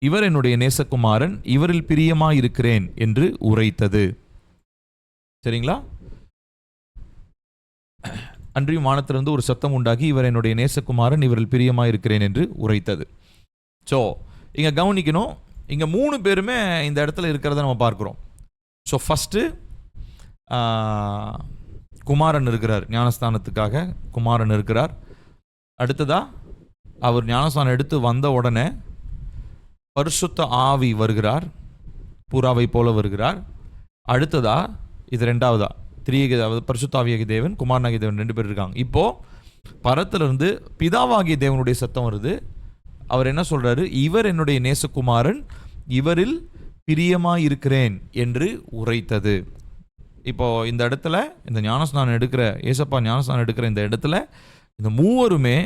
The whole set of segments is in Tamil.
இவர் என்னுடைய நேசகுமாரன், இவரில் பிரியமாயிருக்கிறேன் என்று உரைத்தது. சரிங்களா? அன்றியும் வானத்திலிருந்து ஒரு சத்தம் உண்டாகி, இவர் என்னுடைய நேசகுமாரன், இவரில் பிரியமாயிருக்கிறேன் என்று உரைத்தது. ஸோ இங்கே கவனிக்கணும், இங்கே 3 பேருமே இந்த இடத்துல இருக்கிறத நம்ம பார்க்குறோம். ஸோ ஃபஸ்ட்டு குமாரன் இருக்கிறார், ஞானஸ்தானத்துக்காக குமாரன் இருக்கிறார். அடுத்ததா அவர் ஞானஸ்தானம் எடுத்து வந்த உடனே பரிசுத்த ஆவி வருகிறார், புறாவை போல வருகிறார். அடுத்ததா இது ரெண்டாவதா பரிசுத்த ஆவியாகிய தேவன், குமாரனாகிய தேவன் 2 பேர் இருக்காங்க. இப்போ பரத்திலிருந்து பிதாவாகிய தேவனுடைய சத்தம் வருது. அவர் என்ன சொல்றாரு? இவர் என்னுடைய நேசகுமாரன், இவரில் பிரியமாயிருக்கிறேன் என்று உரைத்தது. இப்போ இந்த இடத்துல இந்த ஞானஸ்நானம் எடுக்கிற ஏசப்பா ஞானஸ்நானம் எடுக்கிற இந்த இடத்துல இந்த 3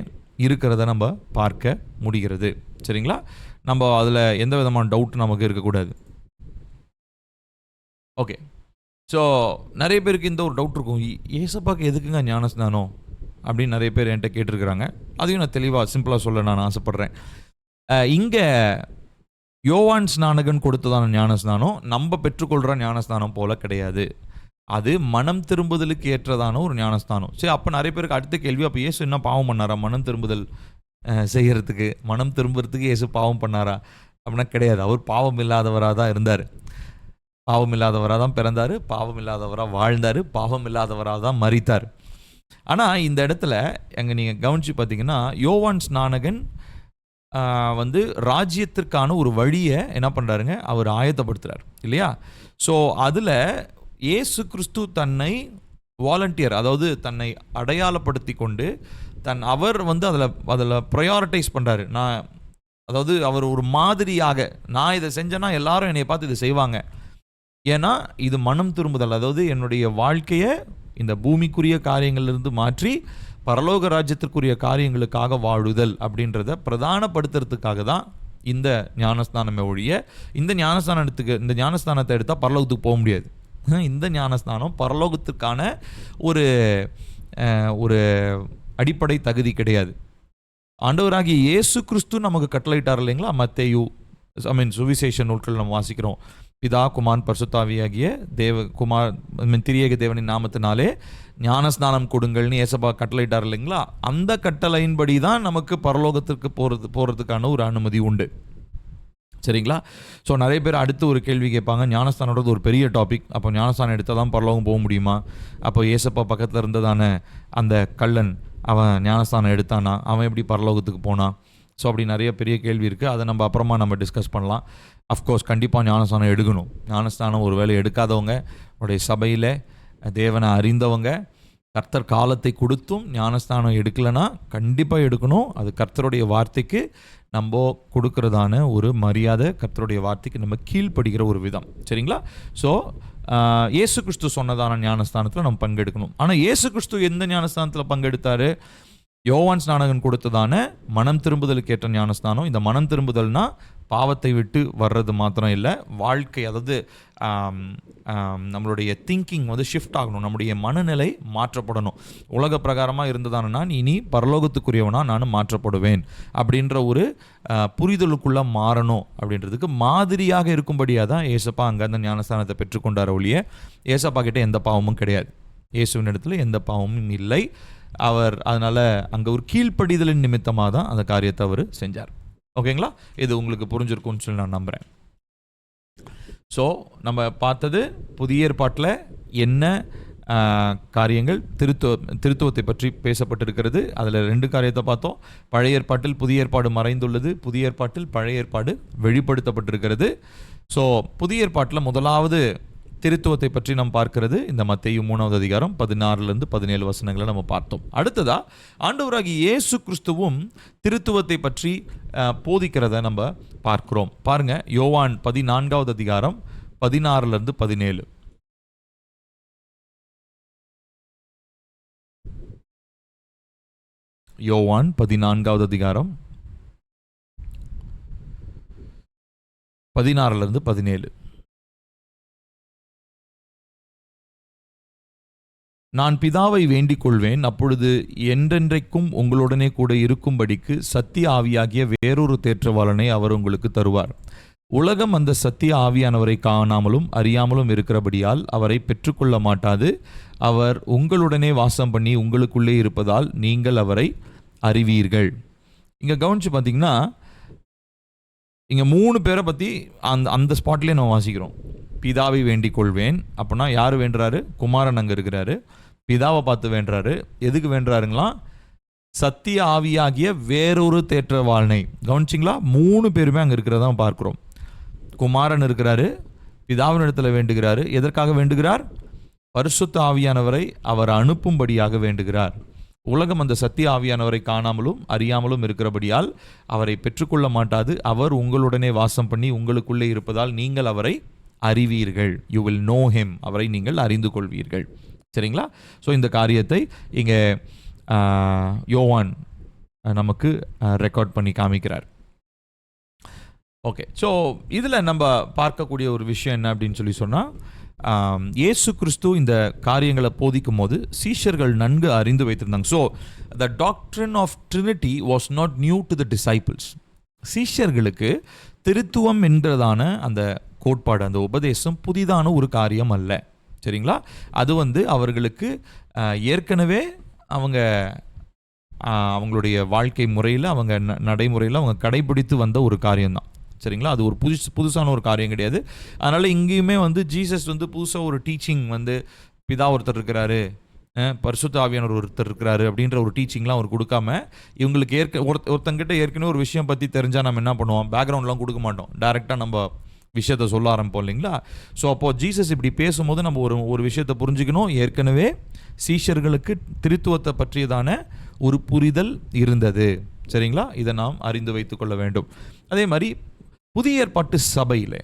இருக்கிறத நம்ம பார்க்க முடிகிறது. சரிங்களா? நம்ம அதில் எந்த விதமான டவுட் நமக்கு இருக்கக்கூடாது. ஓகே. ஸோ நிறைய பேருக்கு இந்த ஒரு டவுட் இருக்கும், ஏசப்பாக்கு எதுக்குங்க ஞானஸ்நானம் அப்படின்னு நிறைய பேர் என்கிட்ட கேட்டிருக்கிறாங்க. அதையும் நான் தெளிவாக சிம்பிளாக சொல்ல நான் ஆசைப்பட்றேன். இங்கே யோவான் ஸ்நானகன் கொடுத்ததான ஞானஸ்நானம் நம்ம பெற்றுக்கொள்கிற ஞானஸ்நானம் போல கிடையாது. அது மனம் திரும்புதலுக்கு ஏற்றதான ஒரு ஞானஸ்தானம். சரி, அப்போ நிறைய பேருக்கு அடுத்த கேள்வி, அப்போ இயேசு என்ன பாவம் பண்ணாரா மனம் திரும்புதல் செய்கிறதுக்கு? மனம் திரும்புறதுக்கு இயேசு பாவம் பண்ணாரா அப்படின்னா கிடையாது. அவர் பாவம் இல்லாதவராக தான் இருந்தார், பாவம் இல்லாதவராக தான் பிறந்தார், பாவம் இல்லாதவராக வாழ்ந்தார், பாவம் இல்லாதவராக தான் மரித்தார். ஆனால் இந்த இடத்துல எங்கே நீங்கள் கவனித்து பார்த்தீங்கன்னா, யோவான் ஸ்நானகன் ராஜ்யத்திற்கான ஒரு வழியை என்ன பண்ணுறாருங்க, அவர் ஆயத்தப்படுத்துகிறார் இல்லையா? ஸோ அதில் இயேசு கிறிஸ்து தன்னை வாலண்டியர், அதாவது தன்னை அடையாளப்படுத்தி கொண்டு அவர் அதில் ப்ரையாரிட்டைஸ் பண்ணுறாரு. அதாவது அவர் ஒரு மாதிரியாக, நான் இதை செஞ்சேன்னா எல்லாரும் என்னை பார்த்து இதை செய்வாங்க, ஏன்னா இது மனம் திரும்புதல், அதாவது என்னுடைய வாழ்க்கையை இந்த பூமிக்குரிய காரியங்களிலிருந்து மாற்றி பரலோக ராஜ்யத்திற்குரிய காரியங்களுக்காக வாழுதல் அப்படின்றத பிரதானப்படுத்துறதுக்காக தான் இந்த ஞானஸ்தானமே ஒழிய, இந்த ஞானஸ்தானத்தை எடுத்தால் பரலோகத்துக்கு போக முடியாது. இந்த ஞானஸ்தானம் பரலோகத்துக்கான ஒரு அடிப்படை தகுதி கிடையாது. ஆண்டவராகிய இயேசு கிறிஸ்து நமக்கு கட்டளையிட்டார் இல்லைங்களா? மத்தேயு சுவிசேஷ நூல்கள் நம்ம வாசிக்கிறோம், பிதா குமாரன் பரிசுத்தாவியாகிய திரியேக தேவனின் நாமத்தினாலே ஞானஸ்நானம் கொடுங்கள்னு ஏசப்பா கட்டளையிட்டார் இல்லைங்களா? அந்த கட்டளையின்படி தான் நமக்கு பரலோகத்திற்கு போகிறதுக்கான ஒரு அனுமதி உண்டு. சரிங்களா? ஸோ நிறைய பேர் அடுத்து ஒரு கேள்வி கேட்பாங்க, ஞானஸ்தானோட ஒரு பெரிய டாபிக், அப்போ ஞானஸ்தானம் எடுத்தால் தான் பரலோகம் போக முடியுமா? அப்போ ஏசப்பா பக்கத்தில் இருந்ததான அந்த கள்ளன் அவன் ஞானஸ்தானம் எடுத்தானா, அவன் எப்படி பரலோகத்துக்கு போனான்? ஸோ அப்படி நிறைய பெரிய கேள்வி இருக்குது. அதை நம்ம அப்புறமா டிஸ்கஸ் பண்ணலாம். அஃப்கோர்ஸ் கண்டிப்பாக ஞானஸ்தானம் எடுக்கணும். ஞானஸ்தானம் ஒரு வேளை எடுக்காதவங்க, உடைய சபையில் தேவனை அறிந்தவங்க, கர்த்தர் காலத்தை கொடுத்தும் ஞானஸ்தானம் எடுக்கலைன்னா கண்டிப்பாக எடுக்கணும். அது கர்த்தருடைய வார்த்தைக்கு நம்ம கொடுக்கறதான ஒரு மரியாதை, கர்த்தருடைய வார்த்தைக்கு நம்ம கீழ்ப்படுகிற ஒரு விதம். சரிங்களா? ஸோ இயேசு கிறிஸ்து சொன்னதான ஞானஸ்தானத்தில் நம்ம பங்கெடுக்கணும். ஆனால் இயேசு கிறிஸ்து எந்த ஞானஸ்தானத்தில் பங்கெடுத்தார்? யோவான் ஸ்நானகன் கொடுத்ததான மனம் திரும்புதலுக்கு ஏற்ற ஞானஸ்தானம். இந்த மனம் திரும்புதல்னா பாவத்தை விட்டு வர்றது மாத்திரம் இல்லை, வாழ்க்கை, அதாவது நம்மளுடைய திங்கிங் ஷிஃப்ட் ஆகணும், நம்முடைய மனநிலை மாற்றப்படணும். உலக பிரகாரமாக இருந்ததான நான் இனி பரலோகத்துக்குரியவனா நான் மாற்றப்படுவேன் அப்படின்ற ஒரு புரிதலுக்குள்ளே மாறணும். அப்படின்றதுக்கு மாதிரியாக இருக்கும்படியாக தான் ஏசப்பா அங்கே அந்த ஞானஸ்தானத்தை பெற்றுக்கொண்டார் ஒழிய, ஏசப்பா கிட்டே எந்த பாவமும் கிடையாது, இயேசுவின் இடத்துல எந்த பாவமும் இல்லை. அவர் அதனால் அங்கே ஒரு கீழ்ப்படிதலின் நிமித்தமாக தான் அந்த காரியத்தை அவர் செஞ்சார். ஓகேங்களா? இது உங்களுக்கு புரிஞ்சிருக்கும்னு சொல்லி நான் நம்புகிறேன். ஸோ நம்ம பார்த்தது புதிய ஏற்பாட்டில் என்ன காரியங்கள் திருத்துவத்தை பற்றி பேசப்பட்டிருக்கிறது. அதில் 2 காரியத்தை பார்த்தோம். பழைய ஏற்பாட்டில் புதிய ஏற்பாடு மறைந்துள்ளது, புதிய ஏற்பாட்டில் பழைய ஏற்பாடு வெளிப்படுத்தப்பட்டிருக்கிறது. ஸோ புதிய ஏற்பாட்டில் முதலாவது திருத்துவத்தை பற்றி நாம் பார்க்கிறது இந்த மத்தேயு 3வது அதிகாரம் 16-17 வசனங்களை நம்ம பார்த்தோம். அடுத்ததா ஆண்டவராகிய இயேசு கிறிஸ்துவும் திருத்துவத்தை பற்றி போதிக்கிறத நம்ம பார்க்கிறோம். பாருங்க, யோவான் 14வது அதிகாரம் 16-17. யோவான் 14வது அதிகாரம் 16-17. நான் பிதாவை வேண்டிக் கொள்வேன், அப்பொழுது என்றென்றைக்கும் உங்களுடனே கூட இருக்கும்படிக்கு சத்திய ஆவியாகிய வேறொரு தேற்றவாளனை அவர் உங்களுக்கு தருவார். உலகம் அந்த சத்திய ஆவியானவரை காணாமலும் அறியாமலும் இருக்கிறபடியால் அவரை பெற்றுக்கொள்ள மாட்டாது. அவர் உங்களுடனே வாசம் பண்ணி உங்களுக்குள்ளே இருப்பதால் நீங்கள் அவரை அறிவீர்கள். இங்கே கவனிச்சு பார்த்தீங்கன்னா, இங்கே 3 பேரை பற்றி அந்த ஸ்பாட்லேயே நம்ம வாசிக்கிறோம். பிதாவை வேண்டிக் கொள்வேன் அப்படின்னா யார் வேண்டுறாரு? குமாரன் அங்கே இருக்கிறாரு. பிதாவை பார்த்து வேண்டுறாரு. எதுக்கு வேண்டுறாருங்களா? சத்திய ஆவியாகிய வேறொரு தேற்றவாளனை. கவனிச்சிங்களா? 3 பேருமே அங்கே இருக்கிறதா பார்க்குறோம். குமாரன் இருக்கிறாரு, பிதாவின் இடத்துல வேண்டுகிறாரு. எதற்காக வேண்டுகிறார்? பரிசுத்த ஆவியானவரை அவர் அனுப்பும்படியாக வேண்டுகிறார். உலகம் அந்த சத்திய ஆவியானவரை காணாமலும் அறியாமலும் இருக்கிறபடியால் அவரை பெற்றுக்கொள்ள மாட்டாது. அவர் உங்களுடனே வாசம் பண்ணி உங்களுக்குள்ளே இருப்பதால் நீங்கள் அவரை அறிவீர்கள். You will know him. அவரை நீங்கள் அறிந்து கொள்வீர்கள். சரிங்களா? ஸோ இந்த காரியத்தை இங்கே யோவான் நமக்கு ரெக்கார்ட் பண்ணி காமிக்கிறார். ஓகே, ஸோ இதில் நம்ம பார்க்கக்கூடிய ஒரு விஷயம் என்ன அப்படின்னு சொல்லி சொன்னால், இயேசு கிறிஸ்து இந்த காரியங்களை போதிக்கும் போது சீஷர்கள் நன்கு அறிந்து வைத்திருந்தாங்க. So the doctrine of Trinity was not new to the disciples. சீஷர்களுக்கு திருத்துவம் என்கிறதான அந்த கோட்பாடு, அந்த உபதேசம் புதிதான ஒரு காரியம் அல்ல. சரிங்களா? அது அவர்களுக்கு ஏற்கனவே அவங்களுடைய வாழ்க்கை முறையில், அவங்க நடைமுறையில் அவங்க கடைபிடித்து வந்த ஒரு காரியம்தான். சரிங்களா? அது ஒரு புதுசான ஒரு காரியம் கிடையாது. அதனால் இங்கேயுமே ஜீசஸ் புதுசாக ஒரு டீச்சிங் பிதா ஒருத்தர் இருக்கிறாரு, பரிசுத்த ஆவியானவர் ஒருத்தர் இருக்கிறாரு அப்படின்ற ஒரு டீச்சிங்லாம் அவர் கொடுக்காம, இவங்களுக்கு ஒருத்தங்கிட்ட ஏற்கனவே ஒரு விஷயம் பற்றி தெரிஞ்சால் நம்ம என்ன பண்ணுவோம்? பேக்ரவுண்ட்லாம் கொடுக்க மாட்டோம், டைரெக்டாக நம்ம விஷயத்தை சொல்ல ஆரம்பிப்போம் இல்லைங்களா? ஸோ அப்போது ஜீசஸ் இப்படி பேசும்போது நம்ம ஒரு விஷயத்தை புரிஞ்சுக்கணும். ஏற்கனவே சீஷர்களுக்கு திருத்துவத்தை பற்றியதான ஒரு புரிதல் இருந்தது. சரிங்களா? இதை நாம் அறிந்து வைத்து கொள்ள வேண்டும். அதே மாதிரி புதிய ஏற்பாட்டு சபையில்,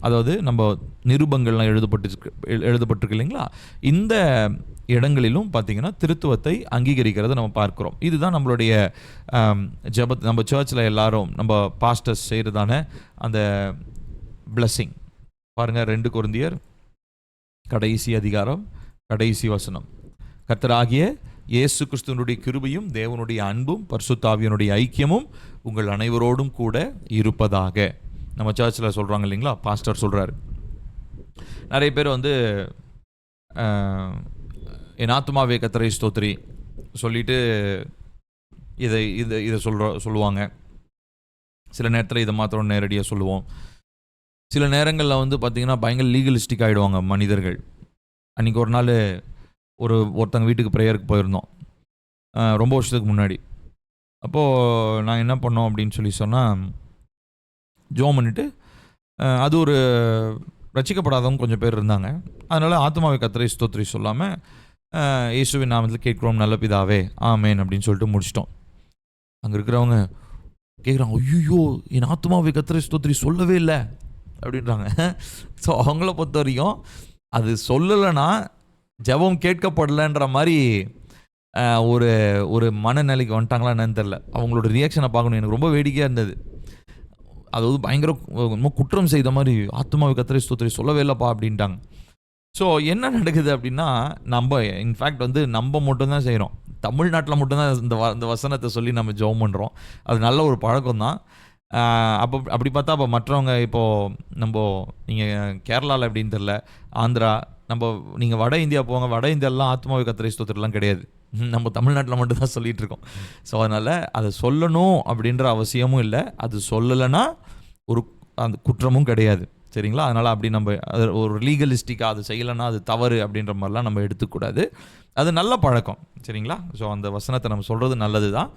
அதாவது நம்ம நிருபங்கள்லாம் எழுதப்பட்டிருக்கு இல்லைங்களா? இந்த இடங்களிலும் பார்த்திங்கன்னா திருத்துவத்தை அங்கீகரிக்கிறத நம்ம பார்க்குறோம். இதுதான் நம்மளுடைய நம்ம சர்ச்சில் எல்லாரும் நம்ம பாஸ்டர்ஸ் செய்கிறதான அந்த பிளஸ்ஸிங். பாருங்கள், 2 கொரிந்தியர் கடைசி அதிகாரம் கடைசி வசனம். கர்த்தராகிய இயேசு கிறிஸ்துவனுடைய கிருபையும் தேவனுடைய அன்பும் பரிசுத்த ஆவியினுடைய ஐக்கியமும் உங்கள் அனைவரோடும் கூட இருப்பதாக. நம்ம சர்ச்சில் சொல்கிறாங்க இல்லைங்களா? பாஸ்டர் சொல்கிறாரு. நிறைய பேர் என் ஆத்துமாவே கர்த்தரை ஸ்தோத்திரி சொல்லிட்டு இதை சொல்லுவாங்க. சில நேரத்தில் இதை மாத்திரம் நேரடியாக சொல்லுவோம். சில நேரங்களில் பார்த்திங்கன்னா பயங்கர லீகலிஸ்டிக் ஆகிடுவாங்க மனிதர்கள். அன்றைக்கி ஒரு நாள் ஒருத்தங்க வீட்டுக்கு ப்ரேயருக்கு போயிருந்தோம், ரொம்ப வருஷத்துக்கு முன்னாடி. அப்போது நான் என்ன பண்ணோம் அப்படின்னு சொல்லி சொன்னால், ஜோம் பண்ணிவிட்டு, அது ஒரு ரட்சிக்கப்படாதவங்க கொஞ்சம் பேர் இருந்தாங்க. அதனால் ஆத்மாவை கர்த்தரை ஸ்தோத்திரி சொல்லாமல் இயேசுவின் நாமத்தில் கேட்குறோம் நல்ல பிதாவே ஆமேன் அப்படின்னு சொல்லிட்டு முடிச்சிட்டோம். அங்கே இருக்கிறவங்க கேட்குறாங்க, ஐயோ என் ஆத்மாவை கர்த்தரை ஸ்தோத்திரி சொல்லவே இல்லை அப்படின்றாங்க. ஸோ அவங்கள பொறுத்த வரைக்கும் அது சொல்லலைன்னா ஜெபம் கேட்கப்படலைன்ற மாதிரி ஒரு மனநிலைக்கு வந்துட்டாங்களா என்னன்னு தெரில. அவங்களோட ரியாக்ஷனை பார்க்கணும். எனக்கு ரொம்ப வேடிக்கையாக இருந்தது. அதாவது பயங்கர குற்றம் செய்த மாதிரி, ஆத்மாவை கர்த்தரை ஸ்தோத்திரி சொல்லவே இல்லைப்பா அப்படின்ட்டாங்க. ஸோ என்ன நடக்குது அப்படின்னா, நம்ம இன்ஃபேக்ட் நம்ம மட்டும்தான் செய்கிறோம். தமிழ்நாட்டில் மட்டும்தான் இந்த வசனத்தை சொல்லி நம்ம ஜெபம் பண்ணுறோம். அது நல்ல ஒரு பழக்கம் தான். அப்படி பார்த்தா அப்போ மற்றவங்க, இப்போது நீங்கள் கேரளாவில் எப்படின்னு தெரில, ஆந்திரா, நீங்கள் வட இந்தியா போங்க, வட இந்தியாலாம் ஆத்மாவை கர்த்தரை ஸ்தோத்திரம்லாம் கிடையாது. நம்ம தமிழ்நாட்டில் மட்டும்தான் சொல்லிகிட்டு இருக்கோம். ஸோ அதனால் அதை சொல்லணும் அப்படின்ற அவசியமும் இல்லை. அது சொல்லலைன்னா அந்த குற்றமும் கிடையாது. சரிங்களா? அதனால் அப்படி நம்ம அது ஒரு லீகலிஸ்டிக்காக அது செய்யலைன்னா அது தவறு அப்படின்ற மாதிரிலாம் நம்ம எடுத்துக்கூடாது. அது நல்ல பழக்கம். சரிங்களா? ஸோ அந்த வசனத்தை நம்ம சொல்கிறது நல்லது தான்.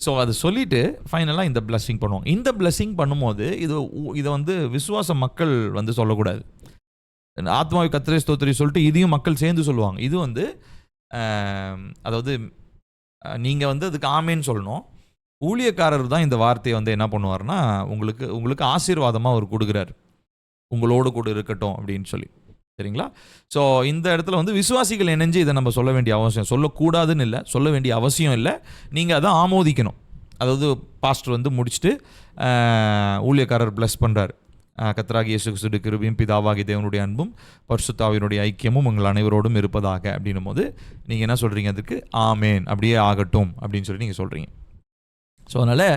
ஸோ அதை சொல்லிவிட்டு ஃபைனலாக இந்த பிளஸ்ஸிங் பண்ணுவோம். இந்த பிளஸ்ஸிங் பண்ணும்போது இதை விசுவாச மக்கள் சொல்லக்கூடாது. ஆத்மாவை கர்த்தரை ஸ்தோத்திரி சொல்லிட்டு இதையும் மக்கள் சேர்ந்து சொல்லுவாங்க. இது அதாவது நீங்கள் அதுக்கு ஆமேன்னு சொல்லணும். ஊழியக்காரர் தான் இந்த வார்த்தையை என்ன பண்ணுவார்னா, உங்களுக்கு ஆசீர்வாதமாக அவர் கொடுக்குறாரு, உங்களோடு கூட இருக்கட்டும் அப்படின்னு சொல்லி. சரிங்களா? ஸோ இந்த இடத்துல விசுவாசிகள் இணைஞ்சு இதை நம்ம சொல்ல வேண்டிய அவசியம், சொல்லக்கூடாதுன்னு இல்லை, சொல்ல வேண்டிய அவசியம் இல்லை. நீங்கள் அதை ஆமோதிக்கணும். அதாவது பாஸ்டர் முடிச்சுட்டு ஊழியக்காரர் ப்ளஸ் பண்ணுறாரு, கர்த்தராகிய இயேசு கிறிஸ்துவின் கிருபையும் பிதாவாகிய தேவனுடைய அன்பும் பரிசுத்த ஆவியினுடைய ஐக்கியமும் உங்கள் அனைவரோடும் இருப்பதாக அப்படின்னும் போது நீங்கள் என்ன சொல்கிறீங்க? அதுக்கு ஆமேன், அப்படியே ஆகட்டும் அப்படின்னு சொல்லி நீங்கள் சொல்கிறீங்க. ஸோ அதனால்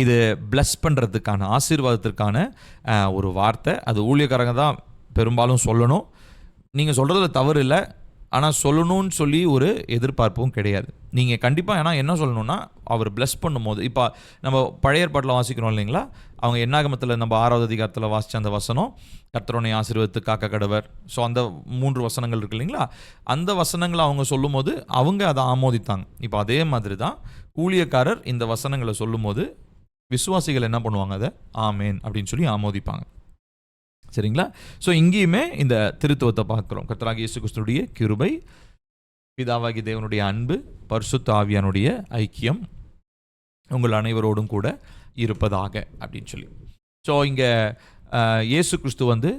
இது பிளஸ் பண்ணுறதுக்கான, ஆசீர்வாதத்திற்கான ஒரு வார்த்தை. அது ஊழியக்காரங்க தான் பெரும்பாலும் சொல்லணும். நீங்கள் சொல்கிறதுல தவறு இல்லை, ஆனால் சொல்லணும்னு சொல்லி ஒரு எதிர்பார்ப்பும் கிடையாது. நீங்கள் கண்டிப்பாக ஏன்னா என்ன சொல்லணும்னா, அவர் பிளஸ் பண்ணும்போது, இப்போ நம்ம பழைய ஏற்பாட்டில் வாசிக்கிறோம் இல்லைங்களா, அவங்க என்னாகமத்தில் நம்ம 6வது அதிகாரத்தில் வாசித்த அந்த வசனம், கர்த்தருடைய ஆசீர்வாதத்து காக்க கடவர். ஸோ அந்த 3 வசனங்கள் இருக்கு இல்லைங்களா, அந்த வசனங்களை அவங்க சொல்லும் போது அவங்க அதை ஆமோதித்தாங்க. இப்போ அதே மாதிரி தான் ஊழியக்காரர் இந்த வசனங்களை சொல்லும் போது விசுவாசிகள் என்ன பண்ணுவாங்க? அதை ஆமேன் அப்படின்னு சொல்லி ஆமோதிப்பாங்க. சரிங்களா? ஸோ இங்கேயுமே இந்த திருத்துவத்தை பார்க்குறோம். கர்த்தராகிய இயேசு கிறிஸ்துவுடைய கிருபை, பிதாவாகிய தேவனுடைய அன்பு, பரிசுத்த ஆவியானுடைய ஐக்கியம் உங்கள் அனைவரோடும் கூட இருப்பதாக அப்படின்னு சொல்லி. ஸோ இங்கே இயேசு கிறிஸ்து வந்து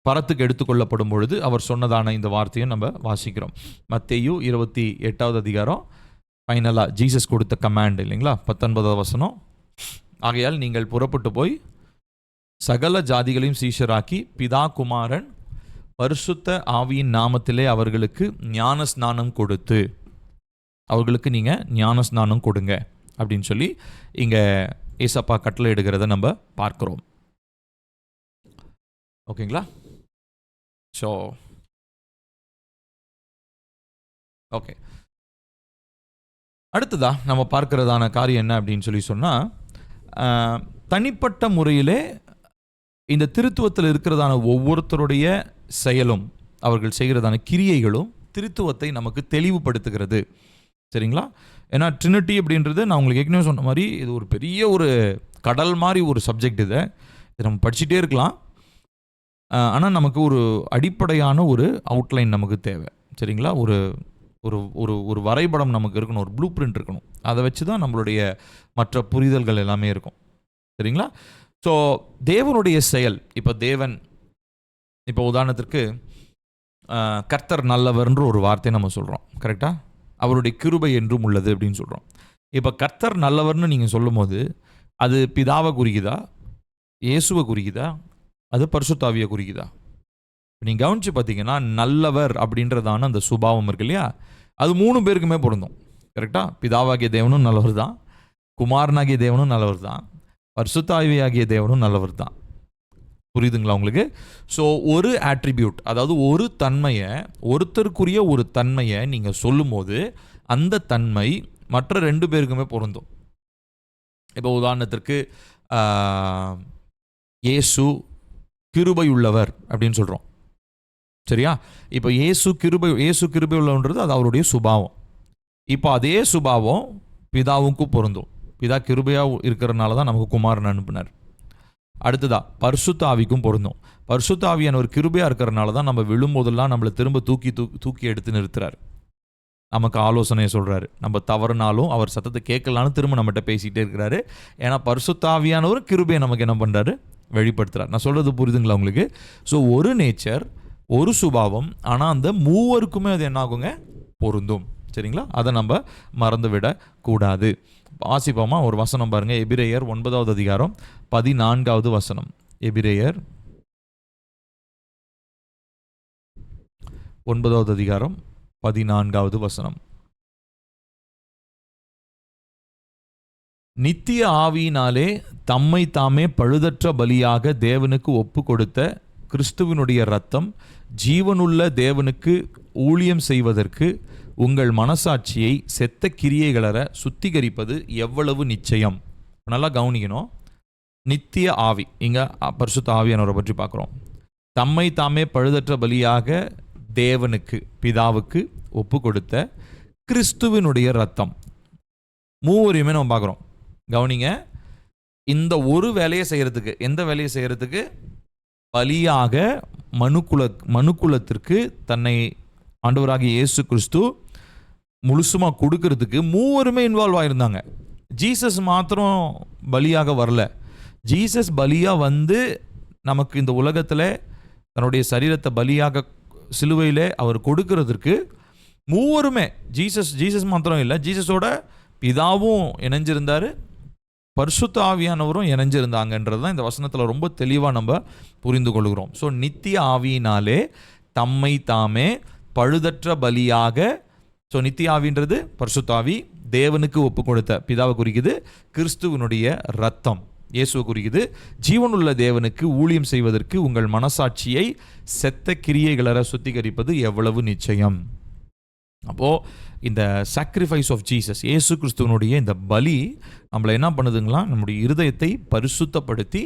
பரத்துக்கு எடுத்துக்கொள்ளப்படும் பொழுது அவர் சொன்னதான இந்த வார்த்தையும் நம்ம வாசிக்கிறோம். மத்தேயு 28வது அதிகாரம் ஃபைனலாக ஜீசஸ் கொடுத்த கமாண்ட் இல்லைங்களா, 19வது வசனம். ஆகையால் நீங்கள் புறப்பட்டு போய் சகல ஜாதிகளையும் சீஷராக்கி பிதா குமாரன் பரிசுத்த ஆவியின் நாமத்திலே அவர்களுக்கு ஞான ஸ்நானம் கொடுத்து, அவர்களுக்கு நீங்கள் ஞான ஸ்நானம் கொடுங்க அப்படின்னு சொல்லி இங்கே ஏசப்பா கட்டளை இடுகிறத நம்ம பார்க்குறோம். ஓகேங்களா? ஸோ ஓகே, அடுத்ததா நம்ம பார்க்கிறதான காரியம் என்ன அப்படின்னு சொல்லி சொன்னால், தனிப்பட்ட முறையிலே இந்த திருத்துவத்தில் இருக்கிறதான ஒவ்வொருத்தருடைய செயலும், அவர்கள் செய்கிறதான கிரியைகளும் திருத்துவத்தை நமக்கு தெளிவுபடுத்துகிறது. சரிங்களா? ஏன்னா ட்ரினிட்டி அப்படின்றது நான் உங்களுக்கு ஏற்கனவே சொன்ன மாதிரி இது ஒரு பெரிய ஒரு கடல் மாதிரி ஒரு சப்ஜெக்ட். இதை நம்ம படிச்சுட்டே இருக்கலாம். ஆனால் நமக்கு ஒரு அடிப்படையான ஒரு அவுட்லைன் நமக்கு தேவை. சரிங்களா? ஒரு ஒரு ஒரு ஒரு வரைபடம் நமக்கு இருக்கணும், ஒரு ப்ளூ பிரிண்ட் இருக்கணும். அதை வச்சு தான் நம்மளுடைய மற்ற புரிதல்கள் எல்லாமே இருக்கும். சரிங்களா? ஸோ தேவனுடைய செயல், இப்போ தேவன், இப்போ உதாரணத்திற்கு கர்த்தர் நல்லவர்ன்ற ஒரு வார்த்தை நம்ம சொல்கிறோம். கரெக்டாக? அவருடைய கிருபை என்றும் உள்ளது அப்படின்னு சொல்கிறோம். இப்போ கர்த்தர் நல்லவர்னு நீங்கள் சொல்லும் போது அது பிதாவை குறிக்குதா, இயேசுவை குறிக்குதா, அது பரிசுத்த ஆவியை குறிக்குதா? நீங்கள் கவனித்து பார்த்தீங்கன்னா நல்லவர் அப்படின்றதான அந்த சுபாவம் இருக்கு இல்லையா, அது 3 பேருக்குமே பொருந்தும். கரெக்டாக? பிதாவாகிய தேவனும் நல்லவர் தான், குமாரனாகிய தேவனும் நல்லவர் தான், பரிசுத்த ஆவியாகிய தேவனும் நல்லவர் தான். புரியுதுங்களா உங்களுக்கு? ஸோ ஒரு ஆட்ரிபியூட், அதாவது ஒரு தன்மையை, ஒருத்தருக்குரிய ஒரு தன்மையை நீங்கள் சொல்லும் போது அந்த தன்மை மற்ற 2 பேருக்குமே பொருந்தும். இப்போ உதாரணத்திற்கு இயேசு கிருபை உள்ளவர் அப்படின்னு சொல்கிறோம். சரியா? இப்போ இயேசு கிருபை உள்ளவன்றது அது அவருடைய சுபாவம். இப்போ அதே சுபாவம் பிதாவுக்கும் பொருந்தும். பிதா கிருபையாக இருக்கிறதுனால தான் நமக்கு குமாரன் அனுப்பினார். அடுத்ததா பரிசுத்த ஆவிக்கும் பொருந்தும். பரிசுத்த ஆவியான ஒரு கிருபையாக இருக்கிறதுனால தான் நம்ம விழும்போதெல்லாம் நம்மளை திரும்ப தூக்கி எடுத்து நிறுத்துறாரு. நமக்கு ஆலோசனையை சொல்கிறாரு. நம்ம தவறுனாலும் அவர் சத்தத்தை கேட்கலான்னு திரும்ப நம்மகிட்ட பேசிகிட்டே இருக்கிறாரு. ஏன்னா பரிசுத்த ஆவியானவர் கிருபையை நமக்கு என்ன பண்ணுறாரு? வெளிப்படுத்துகிறார். நான் சொல்கிறது புரியுதுங்களா உங்களுக்கு? ஸோ ஒரு நேச்சர், ஒரு சுபாவம், ஆனால் அந்த 3 அது என்ன ஆகுங்க? பொருந்தும். சரிங்களா? அதை நம்ம மறந்து விடக்கூடாது. வாசிப்போமா? ஒரு வசனம் பாருங்கள். எபிரேயர் 9வது அதிகாரம் 14வது வசனம். எபிரேயர் 9வது அதிகாரம் 14வது வசனம். நித்திய ஆவியினாலே தம்மை தாமே பழுதற்ற பலியாக தேவனுக்கு ஒப்பு கொடுத்த கிறிஸ்துவினுடைய இரத்தம் ஜீவனுள்ள தேவனுக்கு ஊழியம் செய்வதற்கு உங்கள் மனசாட்சியை செத்த கிரியைகளற சுத்திகரிப்பது எவ்வளவு நிச்சயம். நல்லா கவனிக்கணும். நித்திய ஆவி, இங்கே பரிசுத்த ஆவியானவரை பற்றி பார்க்குறோம். தம்மை தாமே பழுதற்ற பலியாக தேவனுக்கு, பிதாவுக்கு ஒப்பு கொடுத்த கிறிஸ்துவினுடைய இரத்தம். 3 நம்ம பார்க்குறோம். கவனிங்க. இந்த ஒரு வேலையை செய்கிறதுக்கு, எந்த வேலையை செய்கிறதுக்கு? பலியாக மனுக்குலத்திற்கு தன்னை ஆண்டவராகிய இயேசு கிறிஸ்து முழுசுமாக கொடுக்கறதுக்கு 3 இன்வால்வ் ஆகியிருந்தாங்க. ஜீசஸ் மாத்திரம் பலியாக வரல. ஜீசஸ் பலியாக வந்து நமக்கு இந்த உலகத்தில் தன்னுடைய சரீரத்தை பலியாக சிலுவையில் அவர் கொடுக்கறதுக்கு 3 ஜீசஸ் மாத்திரம் இல்லை, ஜீசஸோட பிதாவும் இணைஞ்சிருந்தார், பரிசுத்த ஆவியானவரும் இணைஞ்சிருந்தாங்கன்றது தான் இந்த வசனத்தில் ரொம்ப தெளிவாக நம்ம புரிந்து கொள்கிறோம். ஸோ நித்திய ஆவியினாலே தம்மை தாமே பழுதற்ற பலியாக, ஸோ நித்திய ஆவின்றது பரிசுத்த ஆவி, தேவனுக்கு ஒப்பு கொடுத்த பிதாவை குறிக்குது, கிறிஸ்துவனுடைய இரத்தம் இயேசுவை குறிக்குது, ஜீவனுள்ள தேவனுக்கு ஊழியம் செய்வதற்கு உங்கள் மனசாட்சியை செத்த கிரியைகளற சுத்திகரிப்பது எவ்வளவு நிச்சயம். அப்போது இந்த சாக்ரிஃபைஸ் ஆஃப் ஜீசஸ், இயேசு கிறிஸ்துவனுடைய இந்த பலி நம்மளை என்ன பண்ணுதுங்களா, நம்முடைய இருதயத்தை பரிசுத்தப்படுத்தி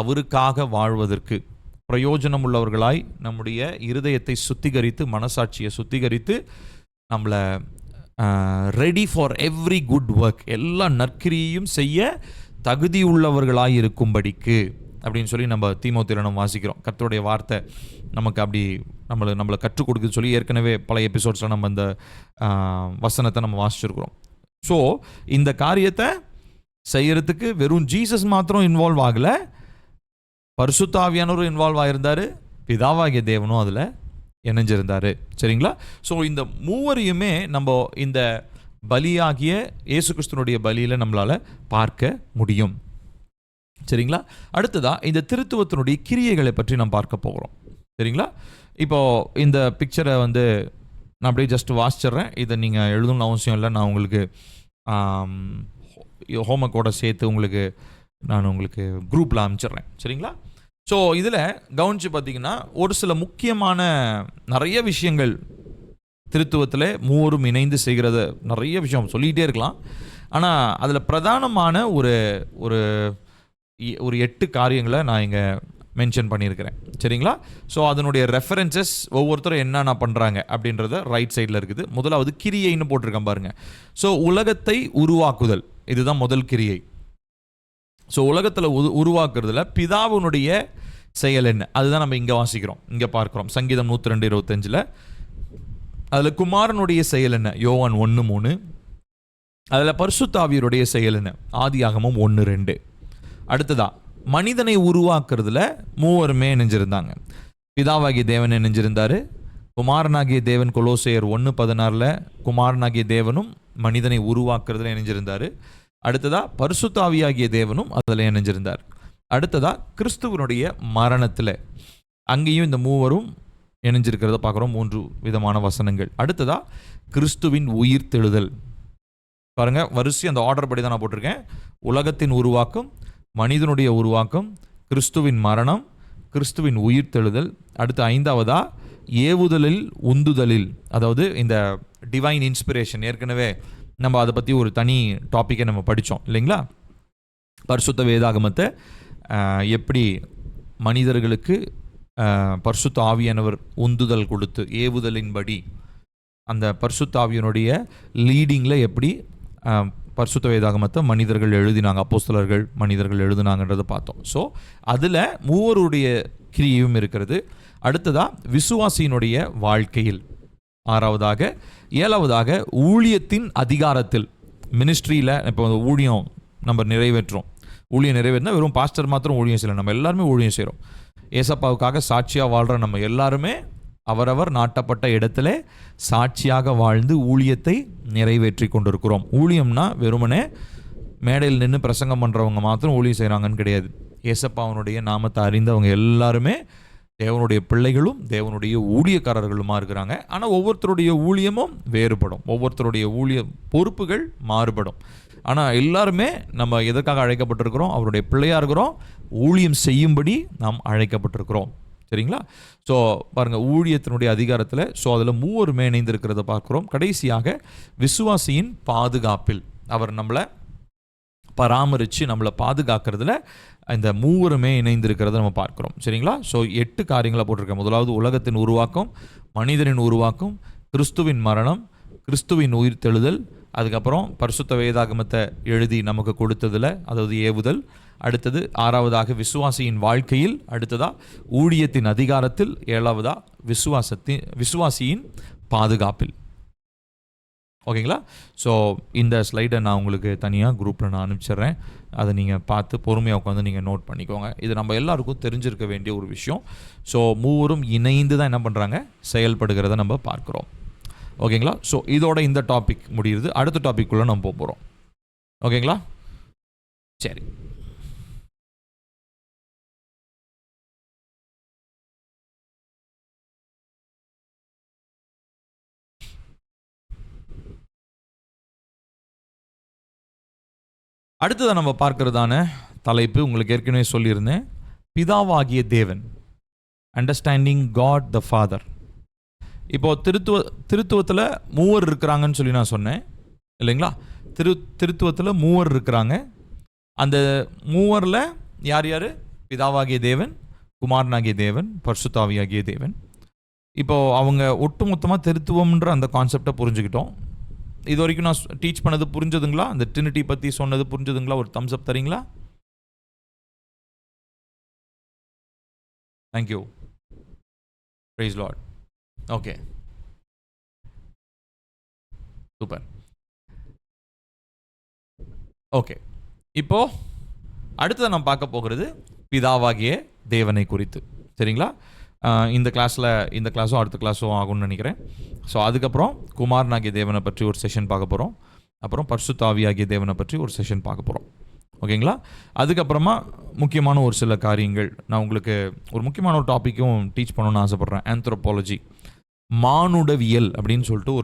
அவருக்காக வாழ்வதற்கு பிரயோஜனம் உள்ளவர்களாய் நம்முடைய இருதயத்தை சுத்திகரித்து, மனசாட்சியை சுத்திகரித்து, நம்மளை ready for every good work, எல்லா நற்கிரியையும் செய்ய தகுதி உள்ளவர்களாய் இருக்கும்படிக்கு அப்படின்னு சொல்லி நம்ம தீமோத்தேயுல நம்ம வாசிக்கிறோம். கர்த்தருடைய வார்த்தை நமக்கு அப்படி நம்மளை கற்றுக் கொடுக்க சொல்லி ஏற்கனவே பல எபிசோட்ஸில் நம்ம இந்த வசனத்தை நம்ம வாசிச்சிருக்கிறோம். ஸோ இந்த காரியத்தை செய்யறதுக்கு வெறும் ஜீசஸ் மாத்திரம் இன்வால்வ் ஆகலை, பரிசுத்த ஆவியானவரும் இன்வால்வ் ஆகியிருந்தார், பிதாவாகிய தேவனும் அதில் இணைஞ்சிருந்தார். சரிங்களா? ஸோ இந்த மூவரையுமே நம்ம இந்த பலியாகிய இயேசு கிறிஸ்துவனுடைய பலியில் நம்மளால் பார்க்க முடியும். சரிங்களா? அடுத்ததா இந்த திருத்துவத்தினுடைய கிரியைகளை பற்றி நாம் பார்க்க போகிறோம். சரிங்களா? இப்போது இந்த பிக்சரை நான் அப்படியே ஜஸ்ட் வாசிச்சிட்றேன். இதை நீங்கள் எழுதணும்னு அவசியம் இல்லை. நான் உங்களுக்கு ஹோம்ஒர்க்கோட சேர்த்து நான் உங்களுக்கு குரூப்பில் அனுப்பிச்சிட்றேன். சரிங்களா? ஸோ இதில் கவனித்து பார்த்தீங்கன்னா ஒரு சில முக்கியமான நிறைய விஷயங்கள் திருத்துவத்தில் மூவரும் இணைந்து செய்கிறத நிறைய விஷயம் சொல்லிகிட்டே இருக்கலாம். ஆனால் அதில் பிரதானமான ஒரு ஒரு 8 காரியங்களை நான் இங்கே மென்ஷன் பண்ணியிருக்கிறேன். சரிங்களா? ஸோ அதனுடைய ரெஃபரன்சஸ் ஒவ்வொருத்தரும் என்னென்ன பண்ணுறாங்க அப்படின்றத ரைட் சைடில் இருக்குது. முதலாவது கிரியைன்னு போட்டிருக்கேன் பாருங்கள். ஸோ உலகத்தை உருவாக்குதல், இதுதான் முதல் கிரியை. ஸோ உலகத்தில் உருவாக்குறதுல பிதாவினுடைய செயல் என்ன, அதுதான் நம்ம இங்கே வாசிக்கிறோம், இங்கே பார்க்குறோம். சங்கீதம் 102:25 அதில் குமாரனுடைய செயல் என்ன, யோவான் 1:3. அதில் பரிசுத்த ஆவியருடைய செயல் என்ன, ஆதியாகமம் 1:2. அடுத்ததா மனிதனை உருவாக்குறதுல மூவருமே இணைஞ்சிருந்தாங்க. பிதாவாகிய தேவன் இணைஞ்சிருந்தார், குமாரனாகிய தேவன் கொலோசையர் 1:16 குமாரனாகிய தேவனும் மனிதனை உருவாக்குறதுல இணைஞ்சிருந்தார். அடுத்ததா பரிசுத்த ஆவியாகிய தேவனும் அதில் இணைஞ்சிருந்தார். அடுத்ததா கிறிஸ்துவனுடைய மரணத்தில் அங்கேயும் இந்த மூவரும் இணைஞ்சிருக்கிறத பார்க்குறோம், 3 விதமான வசனங்கள். அடுத்ததா கிறிஸ்துவின் உயிர்த்தெழுதல். பாருங்கள், வரிசை அந்த ஆர்டர் படி தான் நான் போட்டிருக்கேன். உலகத்தின் உருவாக்கம், மனிதனுடைய உருவாக்கம், கிறிஸ்துவின் மரணம், கிறிஸ்துவின் உயிர்த்தெழுதல். அடுத்து 5வதா ஏவுதலில் உந்துதலில், அதாவது இந்த டிவைன் இன்ஸ்பிரேஷன். ஏற்கனவே நம்ம அதை பற்றி ஒரு தனி டாப்பிக்கை நம்ம படித்தோம் இல்லைங்களா? பரிசுத்த வேதாகமத்தை எப்படி மனிதர்களுக்கு பரிசுத்த ஆவியானவர் உந்துதல் கொடுத்து ஏவுதலின்படி அந்த பரிசுத்த ஆவியனுடைய லீடிங்கில் எப்படி பரிசுத்த வேதாகமத்தை மனிதர்கள் எழுதினாங்க, அப்போஸ்தலர்கள் மனிதர்கள் எழுதினாங்கன்றதை பார்த்தோம். ஸோ அதில் மூவருடைய கிரியையும் இருக்கிறது. அடுத்ததாக விசுவாசியினுடைய வாழ்க்கையில் 6வதாக, 7வதாக ஊழியத்தின் அதிகாரத்தில், மினிஸ்ட்ரியில். இப்போ ஊழியம் நம்ம நிறைவேற்றுறோம், ஊழியம் நிறைவேற்றினா வெறும் பாஸ்டர் மாத்திரம் ஊழியம் செய்யலாம், நம்ம எல்லாருமே ஊழியம் செய்கிறோம். ஏசப்பாவுக்காக சாட்சியாக வாழ்கிற நம்ம எல்லாருமே அவரவர் நாட்டப்பட்ட இடத்துல சாட்சியாக வாழ்ந்து ஊழியத்தை நிறைவேற்றி கொண்டிருக்கிறோம். ஊழியம்னா வெறுமனே மேடையில் நின்று பிரசங்கம் பண்ணுறவங்க மாத்திரம் ஊழியம் செய்கிறாங்கன்னு கிடையாது. ஏசப்பாவனுடைய நாமத்தை அறிந்தவங்க எல்லாருமே தேவனுடைய பிள்ளைகளும் தேவனுடைய ஊழியக்காரர்களுமா இருக்கிறாங்க. ஆனால் ஒவ்வொருத்தருடைய ஊழியமும் வேறுபடும், ஒவ்வொருத்தருடைய ஊழிய பொறுப்புகள் மாறுபடும். ஆனால் எல்லாருமே நம்ம எதற்காக அழைக்கப்பட்டிருக்கிறோம், அவருடைய பிள்ளையாக இருக்கிறோம், ஊழியம் செய்யும்படி நாம் அழைக்கப்பட்டிருக்கிறோம். சரிங்களா? ஸோ பாருங்கள், ஊழியத்தினுடைய அதிகாரத்தில் ஸோ அதில் மூவருமே இணைந்திருக்கிறத பார்க்குறோம். கடைசியாக விசுவாசியின் பாதுகாப்பில் அவர் நம்மளை பராமரித்து நம்மளை பாதுகாக்கிறதுல இந்த மூவருமே இணைந்திருக்கிறத நம்ம பார்க்குறோம். சரிங்களா? ஸோ 8 காரியங்களை போட்டிருக்கேன். முதலாவது உலகத்தின் உருவாக்கம், மனிதனின் உருவாக்கம், கிறிஸ்துவின் மரணம், கிறிஸ்துவின் உயிர்த்தெழுதல், அதுக்கப்புறம் பரிசுத்த வேதாகமத்தை எழுதி நமக்கு கொடுத்ததில், அதாவது ஏவுதல். அடுத்தது 6வதாக விசுவாசியின் வாழ்க்கையில், அடுத்ததாக ஊழியத்தின் அதிகாரத்தில், 7வதாக விசுவாசியின் பாதுகாப்பில். ஓகேங்களா? ஸோ இந்த ஸ்லைடை நான் உங்களுக்கு தனியாக குரூப்பில் நான் அனுப்பிச்சிட்றேன். அதை நீங்கள் பார்த்து பொறுமையாக உட்காந்து நீங்கள் நோட் பண்ணிக்கோங்க. இது நம்ம எல்லாருக்கும் தெரிஞ்சிருக்க வேண்டிய ஒரு விஷயம். ஸோ மூவரும் இணைந்து தான் என்ன பண்ணுறாங்க, செயல்படுகிறத நம்ம பார்க்குறோம். ஓகேங்களா? ஸோ இதோட இந்த டாபிக் முடியுது. அடுத்த டாபிக்குள்ளே நம்ம போகிறோம். ஓகேங்களா? சரி, அடுத்ததை நம்ம பார்க்கறதான தலைப்பு உங்களுக்கு ஏற்கனவே சொல்லியிருந்தேன், பிதாவாகிய தேவன், அண்டர்ஸ்டாண்டிங் காட் த ஃபாதர். இப்போது திருத்துவத்தில் மூவர் இருக்கிறாங்கன்னு சொல்லி நான் சொன்னேன் இல்லைங்களா? திருத்துவத்தில் மூவர் இருக்கிறாங்க. அந்த மூவரில் யார் யார்? பிதாவாகிய தேவன், குமாரனாகிய தேவன், பரிசுத்தாவியாகிய தேவன். இப்போது அவங்க ஒட்டுமொத்தமாக திருத்துவம்ன்ற அந்த கான்செப்டை புரிஞ்சுக்கிட்டோம். இது வரைக்கும் நான் டீச் பண்ணது புரிஞ்சதுங்களா? அந்த ட்ரினிட்டி பற்றி சொன்னது புரிஞ்சதுங்களா? ஒரு தம்ஸ் அப் தரீங்களா? Thank you, praise Lord. Okay, super. Okay, இப்போ அடுத்ததை நான் பார்க்க போகிறது பிதாவாகிய தேவனை குறித்து. சரிங்களா? இந்த கிளாஸும் அடுத்த கிளாஸும் ஆகும்னு நினைக்கிறேன். ஸோ அதுக்கப்புறம் குமாரனாகிய தேவனை பற்றி ஒரு செஷன் பார்க்க போகிறோம். அப்புறம் பரிசுத்த ஆவியாகிய தேவனை பற்றி ஒரு செஷன் பார்க்க போகிறோம். ஓகேங்களா? அதுக்கப்புறமா முக்கியமான ஒரு சில காரியங்கள், நான் உங்களுக்கு ஒரு முக்கியமான ஒரு டாப்பிக்கும் டீச் பண்ணணும்னு ஆசைப்பட்றேன். ஆந்த்ரோபாலஜி, மானுடவியல் அப்படின்னு சொல்லிட்டு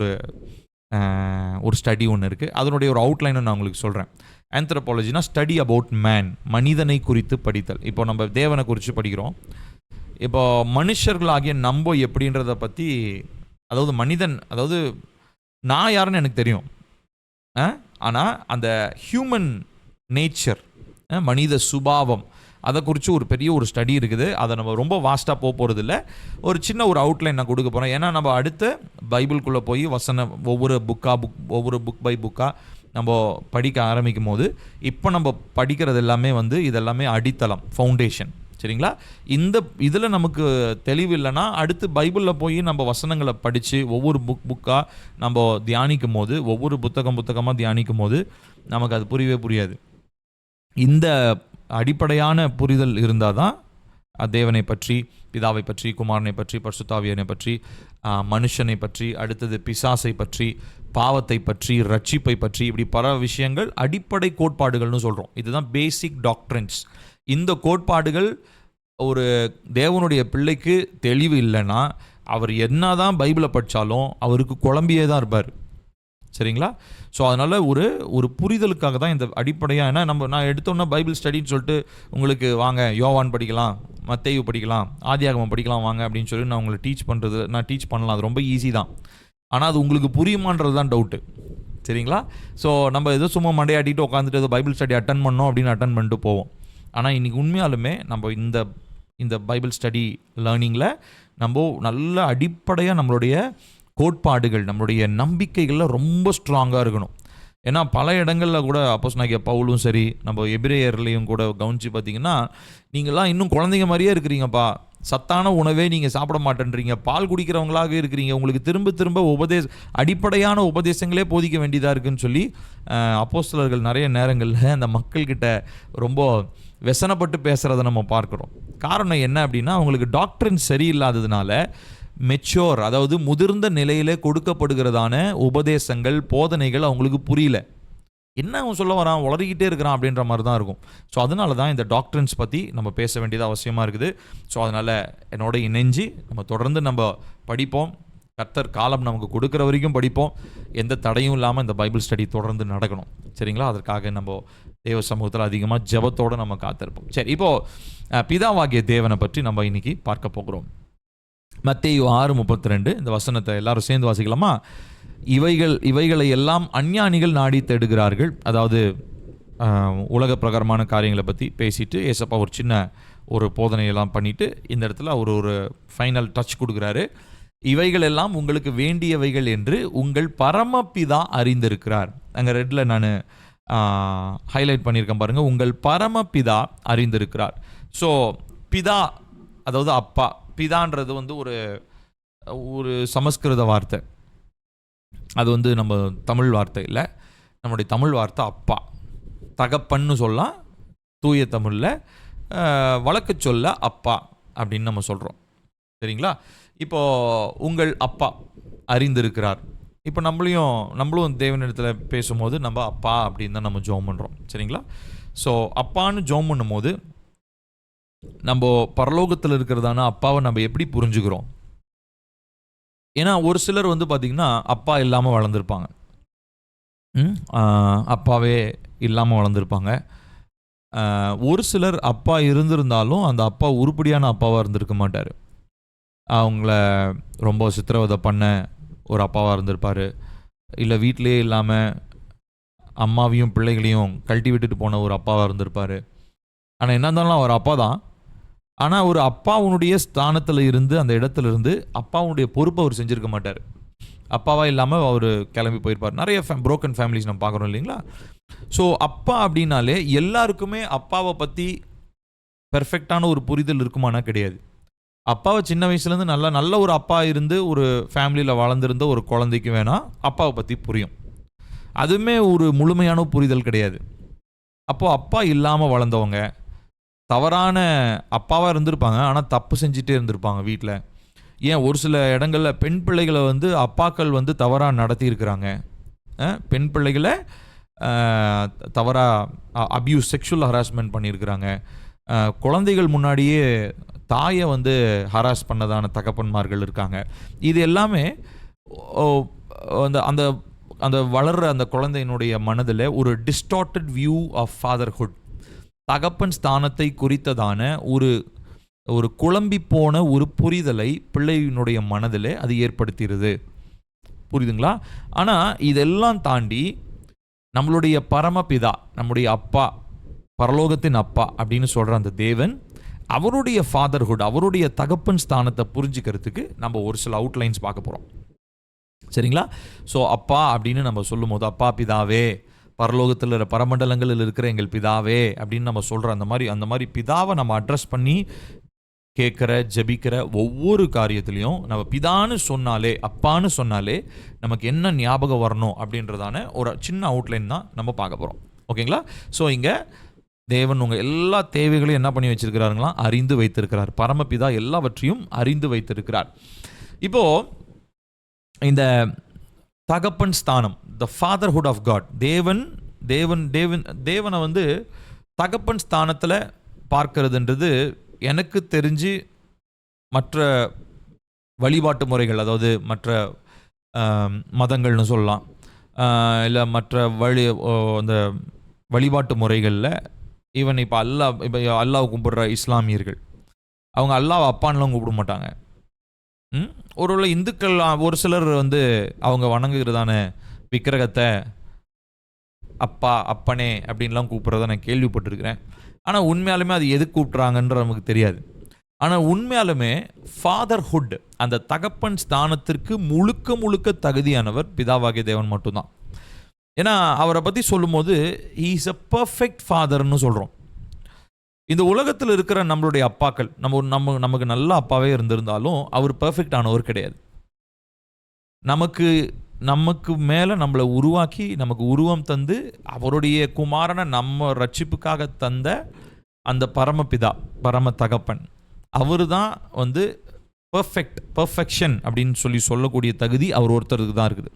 ஒரு ஸ்டடி ஒன்று இருக்குது. அதனுடைய ஒரு அவுட்லைனை நான் உங்களுக்கு சொல்கிறேன். ஆந்த்ரோபாலஜினா ஸ்டடி அபவுட் மேன், மனிதனை குறித்து படித்தல். இப்போ நம்ம தேவனை குறித்து படிக்கிறோம். இப்போ மனுஷர்களாகிய நம்ம எப்படின்றத பற்றி, அதாவது மனிதன், அதாவது நான் யாருன்னு எனக்கு தெரியும், ஆனால் அந்த ஹியூமன் நேச்சர், மனித சுபாவம், அதை குறித்து ஒரு பெரிய ஒரு ஸ்டடி இருக்குது. அதை நம்ம ரொம்ப வாஸ்ட்டாக போகிறது இல்லை. ஒரு சின்ன ஒரு அவுட்லைன் நான் கொடுக்க போகிறேன். ஏன்னா நம்ம அடுத்த பைபிள்குள்ளே போய் ஒவ்வொரு புக் பை புக்காக நம்ம படிக்க ஆரம்பிக்கும் போது, இப்போ நம்ம படிக்கிறது எல்லாமே இதெல்லாமே அடித்தளம், ஃபவுண்டேஷன். சரிங்களா? இதில் நமக்கு தெளிவு இல்லைன்னா அடுத்து பைபிளில் போய் நம்ம வசனங்களை படித்து ஒவ்வொரு புக்காக நம்ம தியானிக்கும் போது, ஒவ்வொரு புத்தகமாக தியானிக்கும் போது நமக்கு அது புரியவே புரியாது. இந்த அடிப்படையான புரிதல் இருந்தால் தான் தேவனை பற்றி, பிதாவை பற்றி, குமாரனை பற்றி, பரிசுத்தாவியனை பற்றி, மனுஷனை பற்றி, அடுத்தது பிசாசை பற்றி, பாவத்தை பற்றி, ரட்சிப்பை பற்றி, இப்படி பல விஷயங்கள் அடிப்படை கோட்பாடுகள்னு சொல்கிறோம். இதுதான் பேசிக் டாக்ட்ரின்ஸ். இந்த கோட்பாடுகள் ஒரு தேவனுடைய பிள்ளைக்கு தெளிவு இல்லைன்னா அவர் என்ன தான் பைபிளை படித்தாலும் அவருக்கு குழம்பியே தான் இருப்பார். சரிங்களா? ஸோ அதனால் ஒரு புரிதலுக்காக தான் இந்த அடிப்படையாக, ஏன்னா நான் எடுத்தோன்னா பைபிள் ஸ்டடின்னு சொல்லிட்டு உங்களுக்கு வாங்க யோவான் படிக்கலாம், மத்தேயு படிக்கலாம், ஆதியாகமம் படிக்கலாம் வாங்க அப்படின்னு சொல்லி நான் உங்களை டீச் பண்ணலாம். அது ரொம்ப ஈஸி தான். ஆனால் அது உங்களுக்கு புரியுமான்றது தான் டவுட்டு. சரிங்களா? ஸோ நம்ம ஏதோ சும்மா மண்டையாட்டிட்டு உட்காந்துட்டு ஏதோ பைபிள் ஸ்டடி அட்டன் பண்ணோம் அப்படின்னு அட்டன் பண்ணிட்டு போவோம். ஆனால் இன்றைக்கி உண்மையாலுமே நம்ம இந்த பைபிள் ஸ்டடி லேர்னிங்கில் நம்ம நல்ல அடிப்படையாக நம்மளுடைய கோட்பாடுகள், நம்மளுடைய நம்பிக்கைகளில் ரொம்ப ஸ்ட்ராங்காக இருக்கணும். ஏன்னா பல இடங்களில் கூட அப்போஸ்தலனாகிய பவுலும் சரி, நம்ம எபிரேயர்லேயும் கூட கவனித்து பார்த்தீங்கன்னா, நீங்கள்லாம் இன்னும் குழந்தைங்க மாதிரியே இருக்கிறீங்கப்பா, சத்தான உணவே நீங்கள் சாப்பிட மாட்டேன்றீங்க, பால் குடிக்கிறவங்களாக இருக்கிறீங்க, உங்களுக்கு திரும்ப திரும்ப அடிப்படையான உபதேசங்களே போதிக்க வேண்டியதாக இருக்குதுன்னு சொல்லி அப்போஸ்தலர்கள் நிறைய நேரங்களில் அந்த மக்கள்கிட்ட ரொம்ப வெசனப்பட்டு பேசுகிறத நம்ம பார்க்குறோம். காரணம் என்ன அப்படின்னா, அவங்களுக்கு டாக்டரின் சரியில்லாததுனால மெச்சோர், அதாவது முதிர்ந்த நிலையிலே கொடுக்கப்படுகிறதான உபதேசங்கள், போதனைகள் அவங்களுக்கு புரியல. என்ன அவன் சொல்ல வரான், வளரிக்கிட்டே இருக்கிறான் அப்படின்ற மாதிரி தான் இருக்கும். ஸோ அதனால தான் இந்த டாக்டரின்ஸ் பற்றி நம்ம பேச வேண்டியது அவசியமாக இருக்குது. ஸோ அதனால் என்னோட இணைஞ்சு நம்ம தொடர்ந்து நம்ம படிப்போம். கர்த்தர் காலம் நமக்கு கொடுக்குற வரைக்கும் படிப்போம். எந்த தடையும் இல்லாமல் இந்த பைபிள் ஸ்டடி தொடர்ந்து நடக்கணும். சரிங்களா? அதற்காக நம்ம தேவ சமூகத்தில் அதிகமாக ஜெபத்தோடு நம்ம காத்திருப்போம். சரி, இப்போது பிதாவாகிய தேவனை பற்றி நம்ம இன்னைக்கு பார்க்க போகிறோம். மத்தேயு 6:32 இந்த வசனத்தை எல்லாரும் சேர்ந்து வாசிக்கலாமா? இவைகளை எல்லாம் அஞ்ஞானிகள் நாடி தேடுகிறார்கள். அதாவது உலக பிரகாரமான காரியங்களை பற்றி பேசிட்டு ஏசப்பா ஒரு சின்ன ஒரு போதனையெல்லாம் பண்ணிவிட்டு இந்த இடத்துல ஒரு ஃபைனல் டச் கொடுக்குறாரு. இவைகள் எல்லாம் உங்களுக்கு வேண்டியவைகள் என்று உங்கள் பரமபிதா அறிந்திருக்கிறார். அங்கே ரெட்டில் நான் ஹைலைட் பண்ணியிருக்கேன் பாருங்கள், உங்கள் பரமபிதா அறிந்திருக்கிறார். ஸோ பிதா, அதாவது அப்பா. பிதான்றது ஒரு சமஸ்கிருத வார்த்தை, அது நம்ம தமிழ் வார்த்தை இல்லை. நம்முடைய தமிழ் வார்த்தை அப்பா. தகப்பன்னு சொல்லலாம் தூய தமிழில், வழக்கு சொல்ல அப்பா அப்படின்னு நம்ம சொல்கிறோம். சரிங்களா? இப்போது உங்கள் அப்பா அறிந்திருக்கிறார். இப்போ நம்மளும் தேவனிடத்தில் பேசும்போது நம்ம அப்பா அப்படின்னு தான் நம்ம ஜெபம் பண்ணுறோம், சரிங்களா? ஸோ அப்பான்னு ஜெபம் பண்ணும்போது நம்ம பரலோகத்தில் இருக்கிறதான அப்பாவை நம்ம எப்படி புரிஞ்சுக்கிறோம்? ஏன்னா ஒரு சிலர் வந்து பார்த்திங்கன்னா அப்பா இல்லாமல் வளர்ந்துருப்பாங்க, அப்பாவே இல்லாமல் வளர்ந்துருப்பாங்க. ஒரு சிலர் அப்பா இருந்திருந்தாலும் அந்த அப்பா உருப்படியான அப்பாவாக இருந்திருக்க மாட்டார். அவங்கள ரொம்ப சித்திரவதை பண்ண ஒரு அப்பாவாக இருந்திருப்பார். இல்லை வீட்டிலே இல்லாமல் அம்மாவையும் பிள்ளைகளையும் கழட்டி விட்டுட்டு போன ஒரு அப்பாவாக இருந்திருப்பார். ஆனால் என்ன இருந்தாலும் அவர் அப்பா தான். ஆனால் ஒரு அப்பாவுடைய ஸ்தானத்தில் இருந்து, அந்த இடத்துல இருந்து அப்பாவுடைய பொறுப்பை அவர் செஞ்சுருக்க மாட்டார். அப்பாவாக இல்லாமல் அவர் கிளம்பி போயிருப்பார். நிறைய புரோக்கன் ஃபேமிலிஸ் நம்ம பார்க்குறோம் இல்லைங்களா? ஸோ அப்பா அப்படின்னாலே எல்லாருக்குமே அப்பாவை பற்றி பெர்ஃபெக்டான ஒரு புரிதல் இருக்குமானா கிடையாது. அப்பாவை சின்ன வயசுலேருந்து நல்ல ஒரு அப்பா இருந்து ஒரு ஃபேமிலியில் வளர்ந்துருந்த ஒரு குழந்தைக்கு வேணால் அப்பாவை பற்றி புரியும். அதுவுமே ஒரு முழுமையான புரிதல் கிடையாது. அப்போது அப்பா இல்லாமல் வளர்ந்தவங்க தவறான அப்பாவாக இருந்திருப்பாங்க, ஆனால் தப்பு செஞ்சுட்டே இருந்திருப்பாங்க வீட்டில். ஏன் ஒரு சில இடங்களில் பெண் பிள்ளைகளை வந்து அப்பாக்கள் வந்து தவறாக நடத்தியிருக்கிறாங்க. பெண் பிள்ளைகளை தவறாக அப்யூஸ், செக்ஷுவல் ஹராஸ்மெண்ட் பண்ணியிருக்கிறாங்க. குழந்தைகள் முன்னாடியே தாயை வந்து ஹராஸ் பண்ணதான தகப்பன்மார்கள் இருக்காங்க. இது எல்லாமே அந்த அந்த அந்த வளர்கிற அந்த குழந்தையினுடைய மனதில் ஒரு டிஸ்டார்டட் வியூ ஆஃப் ஃபாதர்ஹுட், தகப்பன் ஸ்தானத்தை குறித்ததான ஒரு ஒரு குழம்பி போன ஒரு புரிதலை பிள்ளையினுடைய மனதில் அது ஏற்படுத்திடுது. புரியுதுங்களா? ஆனால் இதெல்லாம் தாண்டி நம்மளுடைய பரமபிதா, நம்முடைய அப்பா, பரலோகத்தின் அப்பா அப்படின்னு சொல்கிற அந்த தேவன், அவருடைய ஃபாதர்ஹுட், அவருடைய தகப்பன் ஸ்தானத்தை புரிஞ்சுக்கிறதுக்கு நம்ம ஒரு சில அவுட்லைன்ஸ் பார்க்க போகிறோம், சரிங்களா? ஸோ அப்பா அப்படின்னு நம்ம சொல்லும் போது, அப்பா பிதாவே, பரலோகத்தில் பரமண்டலங்களில் இருக்கிற எங்கள் பிதாவே அப்படின்னு நம்ம சொல்கிற அந்த மாதிரி பிதாவை நம்ம அட்ரஸ் பண்ணி கேட்குற ஜெபிக்கிற ஒவ்வொரு காரியத்திலையும் நம்ம பிதான்னு சொன்னாலே, அப்பான்னு சொன்னாலே நமக்கு என்ன ஞாபகம் வரணும் அப்படின்றதான ஒரு சின்ன அவுட்லைன் தான் நம்ம பார்க்க போகிறோம், ஓகேங்களா? ஸோ இங்கே தேவன் உங்கள் எல்லா தேவைகளையும் என்ன பண்ணி வச்சிருக்கிறாருங்களா? அறிந்து வைத்திருக்கிறார். பரமபிதா எல்லாவற்றையும் அறிந்து வைத்திருக்கிறார். இப்போது இந்த தகப்பன் ஸ்தானம், த ஃபாதர்ஹுட் ஆஃப் காட், தேவனை வந்து தகப்பன் ஸ்தானத்தில் பார்க்கறதுன்றது எனக்கு தெரிஞ்சு மற்ற வழிபாட்டு முறைகள், அதாவது மற்ற மதங்கள்னு சொல்லலாம், இல்லை மற்ற அந்த வழிபாட்டு முறைகளில் ஈவன் இப்போ அல்லாஹ் கும்பிடுற இஸ்லாமியர்கள் அவங்க அல்லாஹ் அப்பான்லாம் கூப்பிட மாட்டாங்க. ஒருவேளை இந்துக்கள் ஒரு சிலர் வந்து அவங்க வணங்குகிறதான விக்கிரகத்தை அப்பா, அப்பனே அப்படின்லாம் கூப்பிட்றத நான் கேள்விப்பட்டிருக்கிறேன். ஆனால் உண்மையாலுமே அது எது கூப்பிட்றாங்கன்ற நமக்கு தெரியாது. ஆனால் உண்மையாலுமே ஃபாதர்ஹுட், அந்த தகப்பன் ஸ்தானத்திற்கு முழுக்க தகுதியானவர் பிதாவாகிய தேவன் மட்டும்தான். ஏன்னா அவரை பற்றி சொல்லும்போது ஹீ இஸ் அ பர்ஃபெக்ட் ஃபாதர்னு சொல்கிறோம். இந்த உலகத்தில் இருக்கிற நம்மளுடைய அப்பாக்கள், நமக்கு நல்ல அப்பாவே இருந்திருந்தாலும் அவர் பர்ஃபெக்ட் ஆனவர் கிடையாது. நமக்கு மேலே நம்மளை உருவாக்கி நமக்கு உருவம் தந்து அவருடைய குமாரனை நம்ம ரட்சிப்புக்காக தந்த அந்த பரமபிதா, பரம தகப்பன், அவர் தான் வந்து பர்ஃபெக்ஷன் அப்படின்னு சொல்லக்கூடிய தகுதி அவர் ஒருத்தருக்கு தான் இருக்குது.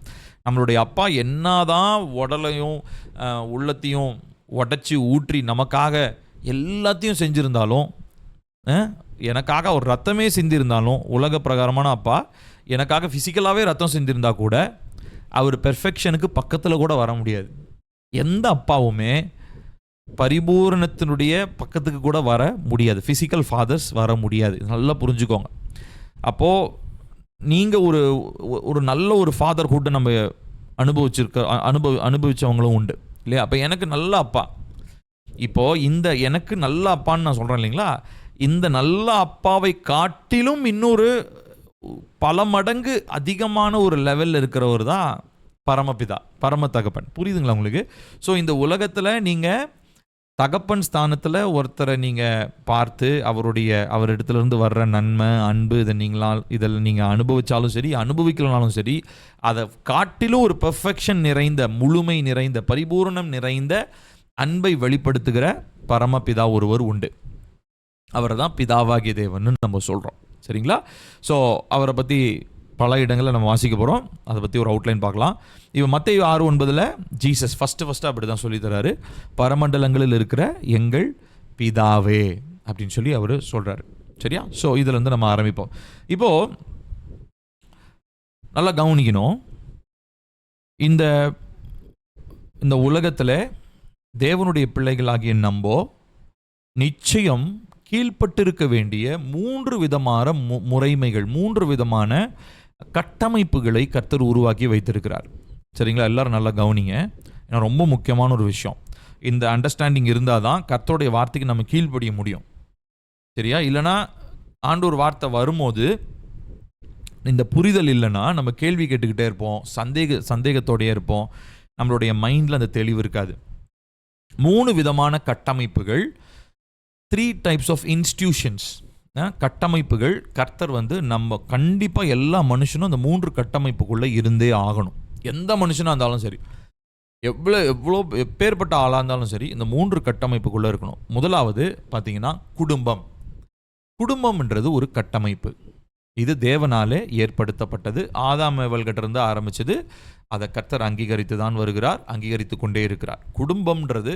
நம்மளுடைய அப்பா என்னதான் உடலையும் உள்ளத்தையும் உடச்சி ஊற்றி நமக்காக எல்லாத்தையும் செஞ்சுருந்தாலும், எனக்காக அவர் ரத்தமே சிந்திருந்தாலும், உலக பிரகாரமான அப்பா எனக்காக ஃபிசிக்கலாகவே ரத்தம் சிந்திருந்தா கூட அவர் பெர்ஃபெக்ஷனுக்கு பக்கத்தில் கூட வர முடியாது. எந்த அப்பாவுமே பரிபூரணத்தினுடைய பக்கத்துக்கு கூட வர முடியாது. ஃபிசிக்கல் ஃபாதர்ஸ் வர முடியாது. நல்லா புரிஞ்சுக்கோங்க. அப்போது நீங்கள் ஒரு நல்ல ஒரு ஃபாதர்ஹுட்டை நம்ம அனுபவிச்சவங்களும் உண்டு இல்லையா? அப்போ எனக்கு நல்ல அப்பா, இப்போது எனக்கு நல்ல அப்பான்னு நான் சொல்கிறேன் இல்லைங்களா, இந்த நல்ல அப்பாவை காட்டிலும் இன்னொரு பல மடங்கு அதிகமான ஒரு லெவலில் இருக்கிறவர் தான் பரமபிதா, பரம தகப்பன். புரியுதுங்களா உங்களுக்கு? ஸோ இந்த உலகத்தில் நீங்கள் தகப்பன் ஸ்தானத்தில் ஒருத்தரை நீங்கள் பார்த்து அவரிடத்துலேருந்து வர்ற நன்மை, அன்பு, இதில் நீங்கள் அனுபவித்தாலும் சரி, அனுபவிக்கலனாலும் சரி, அதை காட்டிலும் ஒரு பெர்ஃபெக்ஷன் நிறைந்த, முழுமை நிறைந்த, பரிபூர்ணம் நிறைந்த அன்பை வெளிப்படுத்துகிற பரமபிதா ஒருவர் உண்டு. அவரை தான் பிதாவாகிய தேவன் நம்ம சொல்கிறோம், சரிங்களா? ஸோ அவரை பற்றி பல இடங்களில் நம்ம வாசிக்க போகிறோம். அதை பற்றி ஒரு அவுட்லைன் பார்க்கலாம். இப்போ மத்தேயு 6:9 ஜீசஸ் ஃபஸ்ட்டு அப்படி தான் சொல்லி தராரு. பரமண்டலங்களில் இருக்கிற எங்கள் பிதாவே அப்படின்னு சொல்லி அவர் சொல்கிறாரு. சரியா? ஸோ இதிலேருந்து நம்ம ஆரம்பிப்போம். இப்போது நல்லா கவனிக்கணும். இந்த இந்த உலகத்தில் தேவனுடைய பிள்ளைகளாகிய நம்போ நிச்சயம் கீழ்ப்பட்டிருக்க வேண்டிய 3 விதமான முறைமைகள், 3 விதமான கட்டமைப்புகளை கர்த்தர் உருவாக்கி வைத்திருக்கிறார். சரிங்களா? எல்லாரும் நல்லா கவனிங்க. ஏன்னா ரொம்ப முக்கியமான ஒரு விஷயம். இந்த அண்டர்ஸ்டாண்டிங் இருந்தால் தான் கர்த்தருடைய வார்த்தைக்கு நம்ம கீழ்ப்படிய முடியும். சரியா? இல்லைனா ஆண்டவர் வார்த்தை வரும்போது இந்த புரிதல் இல்லைன்னா நம்ம கேள்வி கேட்டுக்கிட்டே இருப்போம், சந்தேகத்தோடையே இருப்போம், நம்மளுடைய மைண்டில் அந்த தெளிவு இருக்காது. 3 விதமான கட்டமைப்புகள், 3 types of institutions, கட்டமைப்புகள் கர்த்தர் நம்ம கண்டிப்பாக எல்லா மனுஷனும் அந்த 3 கட்டமைப்புக்குள்ளே இருந்தே ஆகணும். எந்த மனுஷனாக இருந்தாலும் சரி, எவ்வளோ எப்பேற்பட்ட ஆளாக இருந்தாலும் சரி, இந்த 3 கட்டமைப்புக்குள்ளே இருக்கணும். முதலாவது பார்த்தீங்கன்னா குடும்பம். குடும்பம்ன்றது ஒரு கட்டமைப்பு. இது தேவனாலே ஏற்படுத்தப்பட்டது. ஆதாம் ஏவாள்கிட்ட இருந்து ஆரம்பிச்சது. அதை கர்த்தர் அங்கீகரித்து தான் வருகிறார், அங்கீகரித்து கொண்டே இருக்கிறார். குடும்பம்ன்றது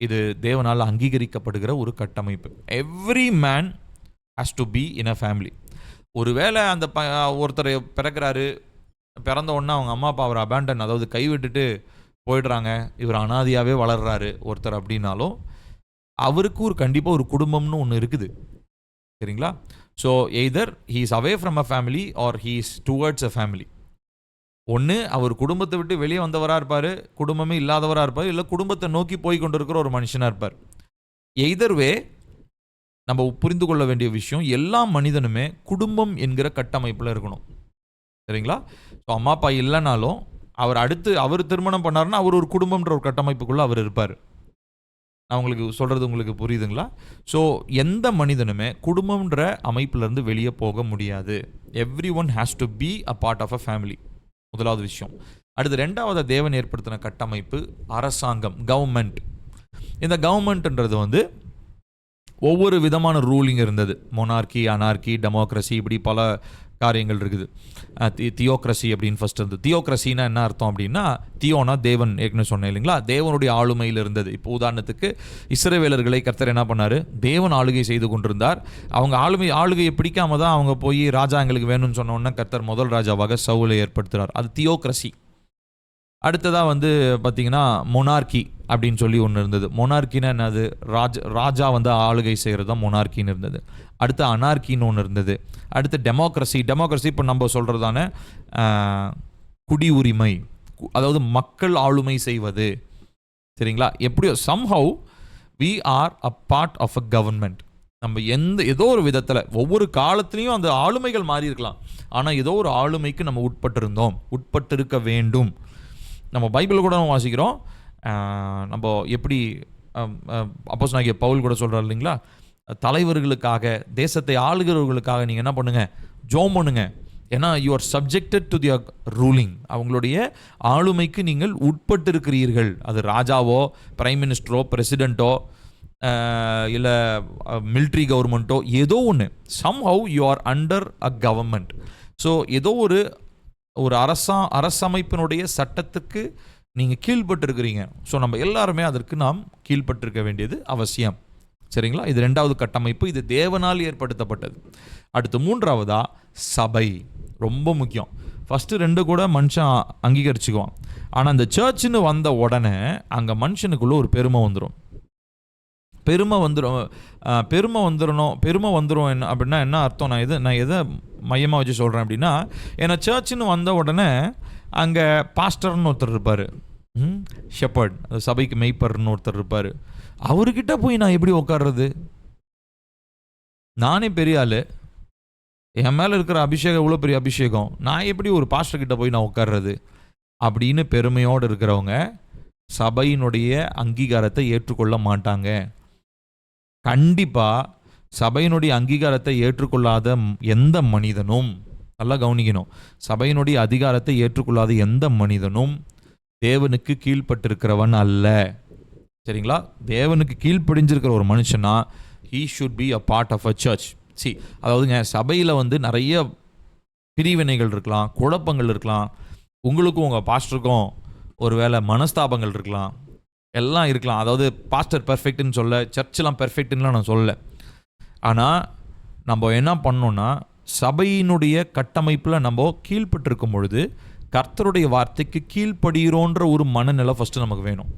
இது தேவனால் அங்கீகரிக்கப்படுகிற ஒரு கட்டமைப்பு. Every man has to be in a family. ஒருவேளை அந்த ஒருத்தர் பிறக்கிறாரு, பிறந்த உடனே அவங்க அம்மா அப்பா அவரை அபேண்டன், அதாவது கைவிட்டுட்டு போயிடுறாங்க, இவர் அனாதியாகவே வளர்றாரு ஒருத்தர் அப்படின்னாலும் அவருக்கு ஒரு கண்டிப்பாக ஒரு குடும்பம்னு ஒன்று இருக்குது. சரிங்களா? So either he is away from a family or he is towards a family. ஒன்று அவர் குடும்பத்தை விட்டு வெளியே வந்தவராக இருப்பார், குடும்பமே இல்லாதவராக இருப்பார், இல்லை குடும்பத்தை நோக்கி போய் கொண்டு இருக்கிற ஒரு மனுஷனாக இருப்பார். எய்தர் வே நம்ம புரிந்து கொள்ள வேண்டிய விஷயம், எல்லா மனிதனுமே குடும்பம் என்கிற கட்டமைப்பில் இருக்கணும். சரிங்களா? ஸோ அம்மா அப்பா இல்லைனாலும் அவர் திருமணம் பண்ணாருன்னா அவர் ஒரு குடும்பம்ன்ற ஒரு கட்டமைப்புக்குள்ளே அவர் இருப்பார். நான் உங்களுக்கு சொல்கிறது உங்களுக்கு புரியுதுங்களா? ஸோ எந்த மனிதனுமே குடும்பம்ன்ற அமைப்பிலேருந்து வெளியே போக முடியாது. Everyone has to be a part of a family. முதலாவது விஷயம். அடுத்து ரெண்டாவது தேவன் ஏற்படுத்தின கட்டமைப்பு அரசாங்கம், கவர்மெண்ட். இந்த கவர்மெண்ட்ன்றது ஒவ்வொரு விதமான ரூலிங் இருந்தது. மொனார்கி, அனார்கி, டெமோக்ரஸி, இப்படி பல காரியங்கள் இருக்குது. தியோக்ரஸி அப்படின்னு ஃபர்ஸ்ட் இருந்தது. தியோக்ரஸின்னா என்ன அர்த்தம் அப்படின்னா, தியோனா தேவன், ஏற்கனவே சொன்னேன் இல்லைங்களா, தேவனுடைய ஆளுமையில் இருந்தது. இப்போ உதாரணத்துக்கு இஸ்ரவேலர்களை கர்த்தர் என்ன பண்ணார், தேவன் ஆளுகை செய்து கொண்டிருந்தார். அவங்க ஆளுகையை பிடிக்காம தான் அவங்க போய் ராஜா எங்களுக்கு வேணும்னு சொன்ன உடனே கர்த்தர் முதல் ராஜாவாக சவுலை ஏற்படுத்துகிறார். அது தியோக்ரஸி. அடுத்ததாக பார்த்தீங்கன்னா மொனார்கி அப்படின்னு சொல்லி ஒன்று இருந்தது. மொனார்கின்னா என்னது, ராஜா ஆளுகை செய்கிறது தான் மொனார்கின்னு இருந்தது. அடுத்து அனார்கின்னு ஒன்று இருந்தது. அடுத்து டெமோக்ரஸி இப்போ நம்ம சொல்கிறதான குடி உரிமை, அதாவது மக்கள் ஆளுமை செய்வது. சரிங்களா? எப்படியோ somehow we are a part of a government. நம்ம ஏதோ ஒரு விதத்தில் ஒவ்வொரு காலத்துலேயும் அந்த ஆளுமைகள் மாறி இருக்கலாம், ஆனால் ஏதோ ஒரு ஆளுமைக்கு நம்ம உட்பட்டு இருக்க வேண்டும். நம்ம பைபிள் கூட நம்ம வாசிக்கிறோம். நம்ம எப்படி அப்போஸ்தலனாகிய பவுல் கூட சொல்கிறார் இல்லைங்களா, தலைவர்களுக்காக, தேசத்தை ஆளுகிறவர்களுக்காக நீங்கள் என்ன பண்ணுங்கள், ஜெபம் பண்ணுங்க. ஏன்னா you are subjected to their ruling. அவங்களுடைய ஆளுமைக்கு நீங்கள் உட்பட்டு இருக்கிறீர்கள். அது ராஜாவோ, பிரைம் மினிஸ்டரோ, பிரசிடெண்ட்டோ, இல்லை மிலிட்ரி கவர்மெண்ட்டோ, ஏதோ ஒன்று. Somehow you are under a government. So ஏதோ ஒரு அரசமைப்பினுடைய சட்டத்துக்கு நீங்கள் கீழ்பட்டிருக்கிறீங்க. ஸோ நம்ம எல்லாருமே அதற்கு நாம் கீழ்பட்டிருக்க வேண்டியது அவசியம். சரிங்களா? இது ரெண்டாவது கட்டமைப்பு. இது தேவனால் ஏற்படுத்தப்பட்டது. அடுத்து மூன்றாவதா சபை. ரொம்ப முக்கியம். ஃபஸ்ட்டு 2 கூட மனுஷன் அங்கீகரிச்சுக்குவான். ஆனால் இந்த சர்ச்சுன்னு வந்த உடனே அங்கே மனுஷனுக்குள்ளே ஒரு பெருமை வந்துடும். பெருமை வந்துடும் என்ன அப்படின்னா என்ன அர்த்தம்? நான் எதை மையமாக வச்சு சொல்கிறேன் அப்படின்னா, ஏன்னா சர்ச்சுன்னு வந்த உடனே அங்கே பாஸ்டர்னு ஒருத்தர் இருப்பார், ஷெப்பர்ட், சபைக்கு மெய்ப்பர்னு ஒருத்தர் இருப்பார். அவர்கிட்ட போய் நான் எப்படி உட்கார்றது? நானே பெரிய ஆள், என் மேலே இருக்கிற அபிஷேகம் இவ்வளோ பெரிய அபிஷேகம், நான் எப்படி ஒரு பாஸ்டர்கிட்ட போய் நான் உட்கார்றது அப்படின்னு பெருமையோடு இருக்கிறவங்க சபையினுடைய அங்கீகாரத்தை ஏற்றுக்கொள்ள மாட்டாங்க. கண்டிப்பாக சபையினுடைய அங்கீகாரத்தை ஏற்றுக்கொள்ளாத எந்த மனிதனும், நல்லா கவனிக்கணும், சபையினுடைய அதிகாரத்தை ஏற்றுக்கொள்ளாத எந்த மனிதனும் தேவனுக்கு கீழ்பட்டிருக்கிறவன் அல்ல. சரிங்களா? தேவனுக்கு கீழ்ப்படிஞ்சிருக்கிற ஒரு மனுஷனா he should be a part of a church. அதாவதுங்க, சபையில் நிறைய பிரிவினைகள் இருக்கலாம், குழப்பங்கள் இருக்கலாம், உங்களுக்கும் உங்கள் பாஸ்டருக்கும் ஒரு வேளை மனஸ்தாபங்கள் இருக்கலாம், எல்லாம் இருக்கலாம். அதாவது பாஸ்டர் பெர்ஃபெக்ட்னு சொல்ல, சர்ச்செலாம் பெர்ஃபெக்ட்னுலாம் நான் சொல்லலை. ஆனால் நம்ம என்ன பண்ணோன்னா, சபையினுடைய கட்டமைப்பில் நம்ம கீழ்பட்டிருக்கும் பொழுது கர்த்தருடைய வார்த்தைக்கு கீழ்ப்படுகிறோன்ற ஒரு மனநிலை ஃபஸ்ட்டு நமக்கு வேணும்.